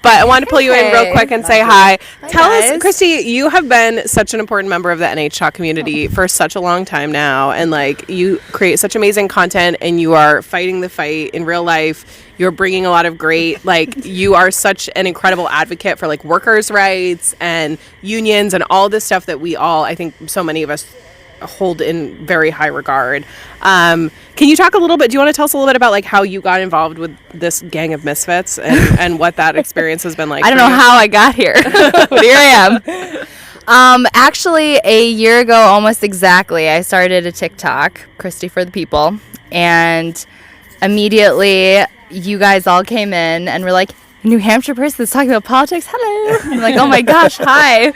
But I wanted to pull you in real quick and say hi. Tell us, Christy, you have been such an important member of the NHTok community for such a long time now. And like, you create such amazing content and you are fighting the fight in real life. You're bringing a lot of great, like, you are such an incredible advocate for like workers' rights and unions and all this stuff that we all, I think so many of us hold in very high regard. Can you talk a little bit, do you want to tell us a little bit about like how you got involved with this gang of misfits and what that experience has been like? I don't know how I got here, but here I am. Actually, a year ago, almost exactly, I started a TikTok, Christy for the People, and immediately you guys all came in and were like, New Hampshire person that's talking about politics, hello. I'm like, oh my gosh, hi.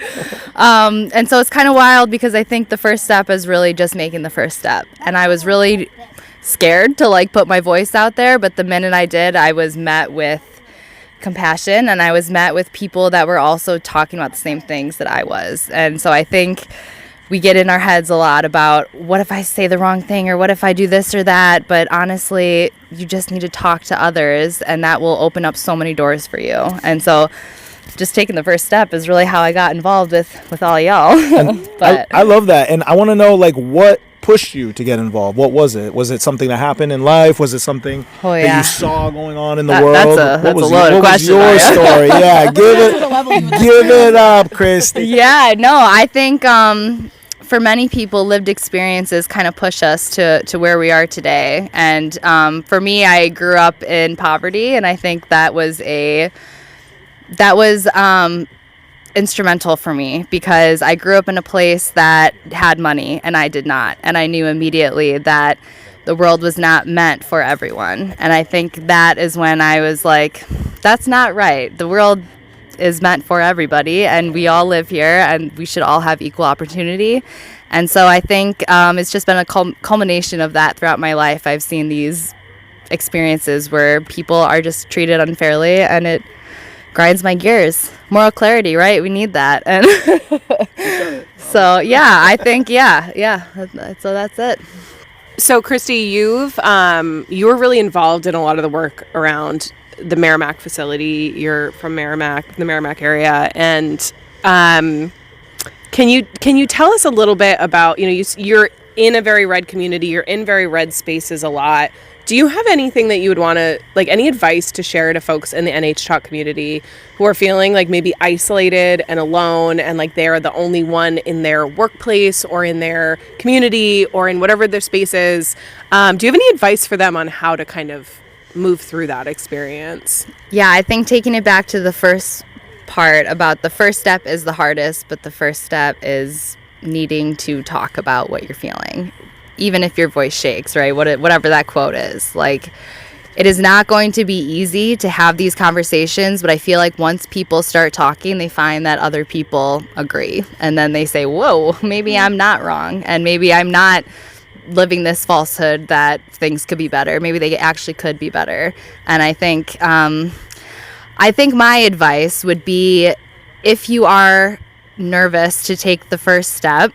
And so it's kind of wild because I think the first step is really just making the first step. And I was really scared to like put my voice out there, but the minute I did, I was met with compassion and I was met with people that were also talking about the same things that I was. And so I think we get in our heads a lot about what if I say the wrong thing or what if I do this or that, but honestly, you just need to talk to others and that will open up so many doors for you. And so just taking the first step is really how I got involved with all y'all. But I love that. And I want to know, like, what pushed you to get involved? What was it? Was it something that happened in life? Was it something that you saw going on in the world? That's a loaded question. What was your story? Yeah, give it up, Christy. Yeah, no, I think for many people, lived experiences kind of push us to where we are today. And for me, I grew up in poverty, and I think that was instrumental for me because I grew up in a place that had money and I did not. And I knew immediately that the world was not meant for everyone. And I think that is when I was like, that's not right. The world is meant for everybody and we all live here and we should all have equal opportunity. And so I think it's just been a culmination of that throughout my life. I've seen these experiences where people are just treated unfairly and it grinds my gears. Moral clarity, right? We need that. And so yeah, I think so that's it. So Christy, you were really involved in a lot of the work around the Merrimack facility. You're from Merrimack, the Merrimack area, and can you tell us a little bit about, you're in a very red community, you're in very red spaces a lot. Do you have anything that you would want to, like, any advice to share to folks in the NHTok community who are feeling like maybe isolated and alone and like they're the only one in their workplace or in their community or in whatever their space is? Do you have any advice for them on how to kind of move through that experience? Yeah, I think taking it back to the first part about the first step is the hardest, but the first step is needing to talk about what you're feeling. Even if your voice shakes, right? Whatever that quote is. Like, it is not going to be easy to have these conversations, but I feel like once people start talking, they find that other people agree. And then they say, whoa, maybe I'm not wrong. And maybe I'm not living this falsehood that things could be better. Maybe they actually could be better. And I think my advice would be, if you are nervous to take the first step,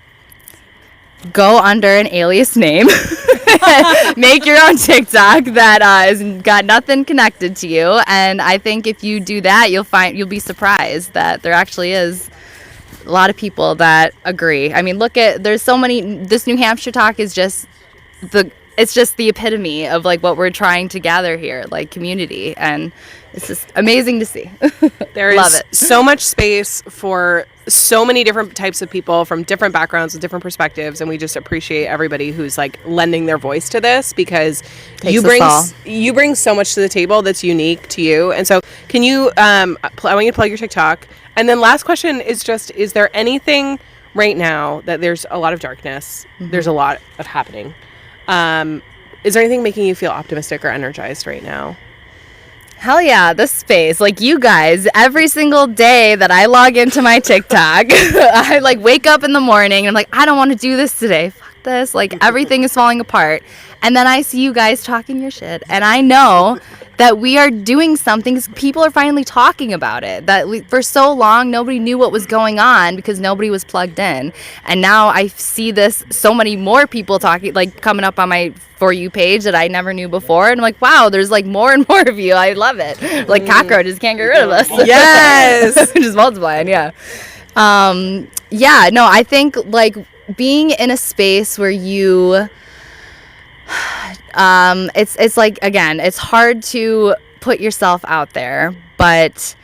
go under an alias name, make your own TikTok that has got nothing connected to you. And I think if you do that, you'll be surprised that there actually is a lot of people that agree. I mean, there's so many, this New Hampshire talk is just it's just the epitome of like what we're trying to gather here, like community. And it's just amazing to see. There Love is it. so much space for so many different types of people from different backgrounds with different perspectives, and we just appreciate everybody who's like lending their voice to this because you bring so much to the table that's unique to you. And so can you I want you to plug your TikTok. And then last question is just, is there anything right now that there's a lot of darkness, there's a lot of happening, is there anything making you feel optimistic or energized right now? Hell yeah, this space. Like you guys, every single day that I log into my TikTok, I like wake up in the morning and I'm like, I don't want to do this today. Fuck this. Like everything is falling apart. And then I see you guys talking your shit. And I know that we are doing something. People are finally talking about it. For so long, nobody knew what was going on because nobody was plugged in. And now I see this, so many more people talking, like coming up on my For You page that I never knew before. And I'm like, wow, there's like more and more of you. I love it. Like cockroaches can't get rid of us. Yes. Just multiplying, yeah. Yeah, no, I think like being in a space where you... it's like, again, it's hard to put yourself out there, but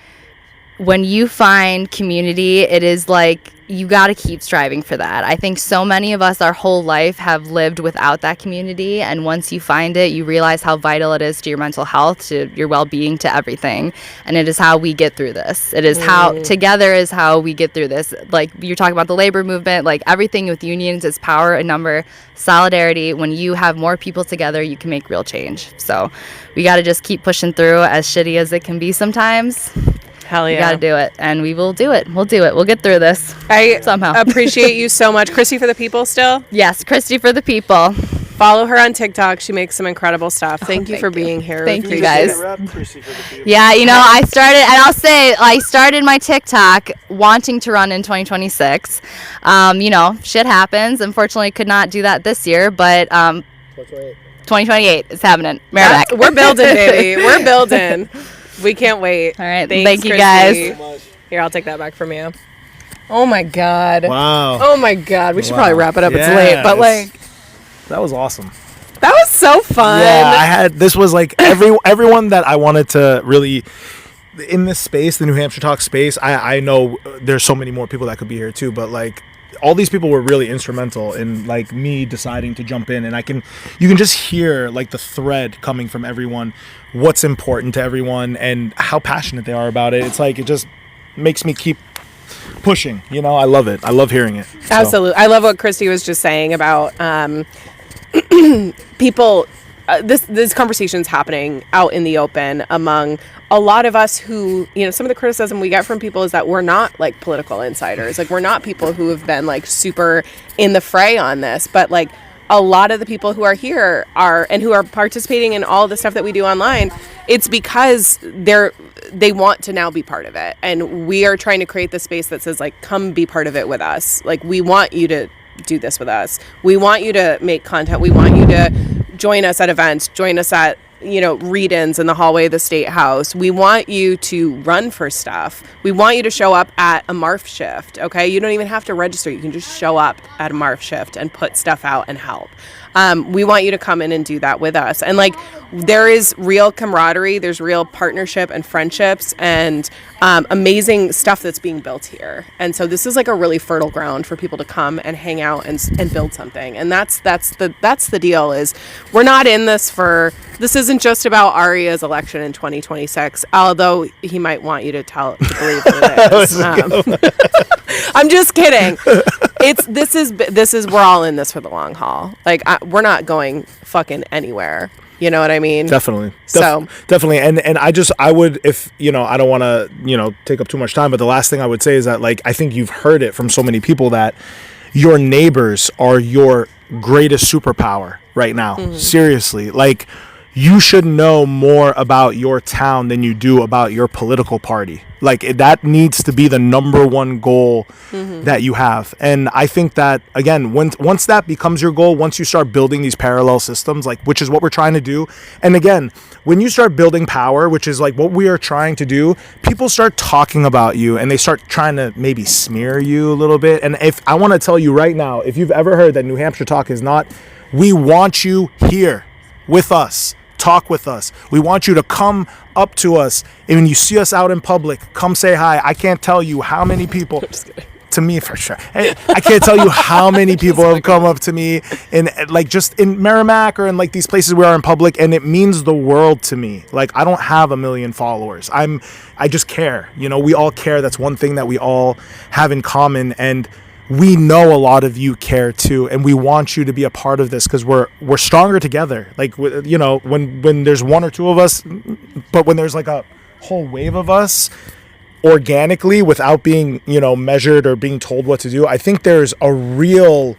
when you find community, it is like you got to keep striving for that. I think so many of us our whole life have lived without that community, and once you find it, you realize how vital it is to your mental health, to your well-being, to everything. And it is how we get through this. It is how together is how we get through this. Like you're talking about the labor movement, like everything with unions is power and number, solidarity. When you have more people together, you can make real change. So we got to just keep pushing through, as shitty as it can be sometimes. Hell yeah. We got to do it, and we will do it. We'll do it. We'll get through this. I somehow appreciate you so much. Christy for the People still? Yes, Christy for the People. Follow her on TikTok. She makes some incredible stuff. Thank you for being here. Thank you, guys. Christy for the People. Yeah, you know, I started my TikTok wanting to run in 2026. You know, shit happens. Unfortunately, could not do that this year, but 2028 is happening. Merrimack. We're building, baby. We're building. We can't wait. All right. Thanks, Thank you, Christy. guys. Here, I'll take that back from you. Oh my God. Wow. Oh my God. We should probably wrap it up. It's late, but like that was awesome. that was so fun. Yeah, this was like everyone that I wanted to really in this space, the New Hampshire Talk space. I know there's so many more people that could be here too, but like all these people were really instrumental in like me deciding to jump in, and you can just hear like the thread coming from everyone, what's important to everyone and how passionate they are about it. It's like it just makes me keep pushing, you know. I love it. I love hearing it. So. Absolutely. I love what Christy was just saying about people, this conversation's happening out in the open among a lot of us who, you know, some of the criticism we get from people is that we're not like political insiders. Like we're not people who have been like super in the fray on this, but like a lot of the people who are here and who are participating in all the stuff that we do online, it's because they want to now be part of it. And we are trying to create the space that says like, come be part of it with us. Like we want you to do this with us. We want you to make content. We want you to join us at events, join us at, you know, read-ins in the hallway of the State House. We want you to run for stuff. We want you to show up at a MARF shift, okay? You don't even have to register. You can just show up at a MARF shift and put stuff out and help. We want you to come in and do that with us. And like, there is real camaraderie, there's real partnership and friendships and amazing stuff that's being built here. And so this is like a really fertile ground for people to come and hang out and build something. And that's the deal. Is we're not in this this isn't just about Arya's election in 2026, although he might want you to believe it is. I'm just kidding. We're all in this for the long haul. Like we're not going fucking anywhere. You know what I mean? Definitely. Definitely. And I would, if, you know, I don't want to, you know, take up too much time, but the last thing I would say is that, like, I think you've heard it from so many people that your neighbors are your greatest superpower right now. Mm-hmm. Seriously. Like, you should know more about your town than you do about your political party. Like, that needs to be the number one goal that you have. And I think that, again, once that becomes your goal, once you start building these parallel systems, like, which is what we're trying to do. And again, when you start building power, which is like what we are trying to do, people start talking about you and they start trying to maybe smear you a little bit. And if I want to tell you right now, if you've ever heard that New Hampshire Talk is not, we want you here with us. Talk with us. We want you to come up to us, and when you see us out in public, come say hi. I can't tell you how many people to me, for sure, I can't tell you how many people have come up to me in, like, just in Merrimack or in like these places we are in public, and it means the world to me. Like, I don't have 1 million followers. I just care. You know, we all care. That's one thing that we all have in common. And we know a lot of you care too, and we want you to be a part of this because we're stronger together. Like, you know, when there's one or two of us, but when there's like a whole wave of us organically without being, you know, measured or being told what to do, I think there's a real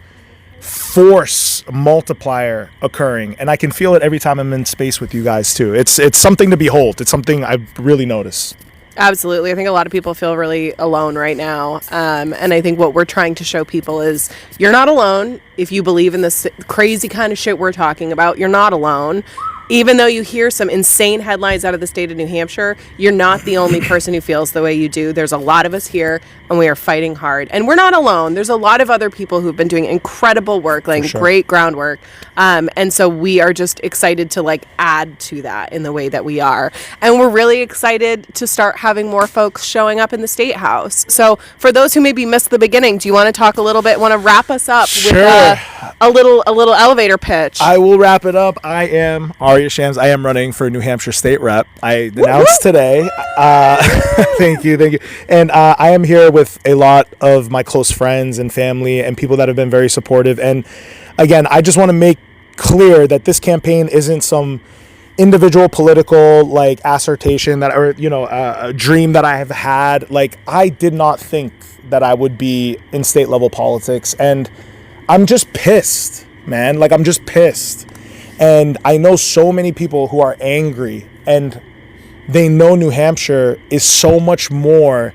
force multiplier occurring, and I can feel it every time I'm in space with you guys too. It's something to behold. It's something I really notice. Absolutely. I think a lot of people feel really alone right now. And I think what we're trying to show people is you're not alone. If you believe in this crazy kind of shit we're talking about, you're not alone. Even though you hear some insane headlines out of the state of New Hampshire, you're not the only person who feels the way you do. There's a lot of us here, and we are fighting hard. And we're not alone. There's a lot of other people who've been doing incredible work, laying great groundwork. And so we are just excited to like add to that in the way that we are. And we're really excited to start having more folks showing up in the State House. So for those who maybe missed the beginning, do you want to talk a little bit, want to wrap us up with a little elevator pitch? I will wrap it up. I am Arya. I am running for New Hampshire State Rep. I announced today. Thank you. And I am here with a lot of my close friends and family and people that have been very supportive. And again, I just want to make clear that this campaign isn't some individual political like assertion that, or, you know, a dream that I have had. Like, I did not think that I would be in state level politics, and I'm just pissed, man. Like, I'm just pissed. And I know so many people who are angry, and they know New Hampshire is so much more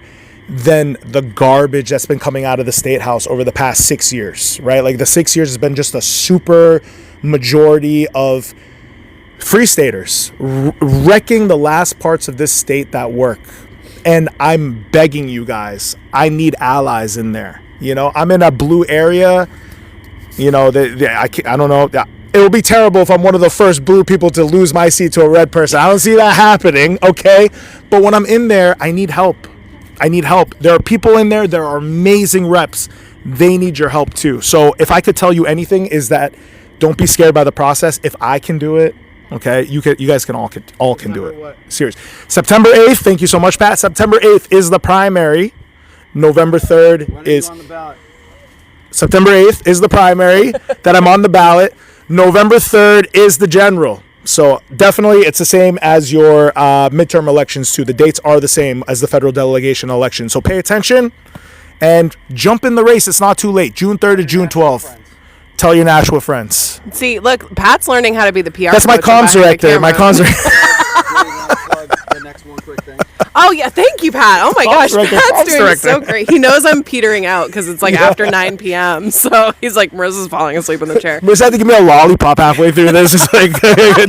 than the garbage that's been coming out of the State House over the past 6 years, right? Like, the 6 years has been just a super majority of free staters wrecking the last parts of this state that work. And I'm begging you guys, I need allies in there. You know, I'm in a blue area. You know, I don't know. It would be terrible if I'm one of the first blue people to lose my seat to a red person. I don't see that happening, okay? But when I'm in there, I need help. There are people in there. There are amazing reps. They need your help too. So if I could tell you anything, is that don't be scared by the process. If I can do it, okay, you guys can all do it. Serious. September 8th. Thank you so much, Pat. September 8th is the primary. November 3rd is on the ballot. September 8th is the primary that I'm on the ballot. November 3rd is the general. So definitely it's the same as your midterm elections too. The dates are the same as the federal delegation election. So pay attention and jump in the race. It's not too late. June 3rd to June 12th. Tell your Nashua friends. See, look, Pat's learning how to be the PR. That's my comms director. My comms director. The next one quick thing. Oh yeah, thank you, Pat. Oh my gosh, Pat's doing so great. He knows I'm petering out because it's like after 9 p.m. So he's like, Marissa's falling asleep in the chair. Marissa had to give me a lollipop halfway through this. It's like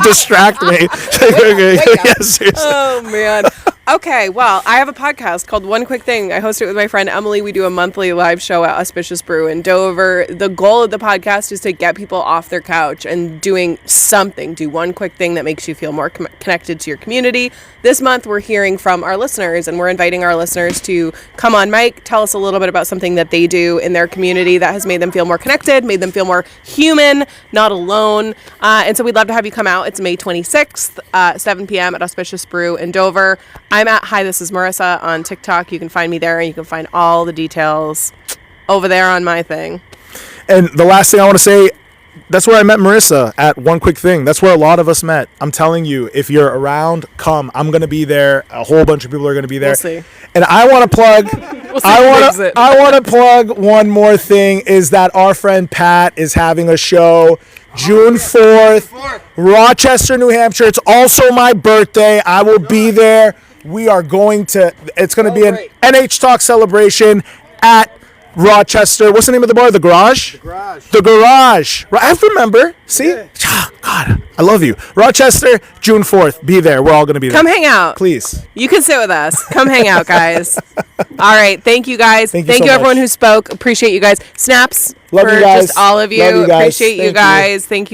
distract me. Yes, oh man. Okay, well, I have a podcast called One Quick Thing. I host it with my friend Emily. We do a monthly live show at Auspicious Brew in Dover. The goal of the podcast is to get people off their couch and doing something. Do one quick thing that makes you feel more connected to your community. This month, we're hearing from our listeners, and we're inviting our listeners to come on mic, tell us a little bit about something that they do in their community that has made them feel more connected, made them feel more human, not alone. And so we'd love to have you come out. It's May 26th, 7 p.m. at Auspicious Brew in Dover. I'm at Hi, This is Marissa on TikTok. You can find me there, and you can find all the details over there on my thing. And the last thing I want to say, that's where I met Marissa at One Quick Thing. That's where a lot of us met. I'm telling you, if you're around, come. I'm going to be there. A whole bunch of people are going to be there. We'll see. And I want to plug I want to plug one more thing, is that our friend Pat is having a show June 4th, Rochester, New Hampshire. It's also my birthday. I will be there. We are going to, it's going to be an NHTok celebration at Rochester. What's the name of the bar? The Garage? The Garage. I remember. See? Yeah. God, I love you. Rochester, June 4th. Be there. We're all going to be there. Come hang out. Please. You can sit with us. Come hang out, guys. All right. Thank you, guys. Thank you everyone who spoke. Appreciate you guys. Snaps love for you guys. Just all of you. Love you guys. Appreciate you guys. Thank you.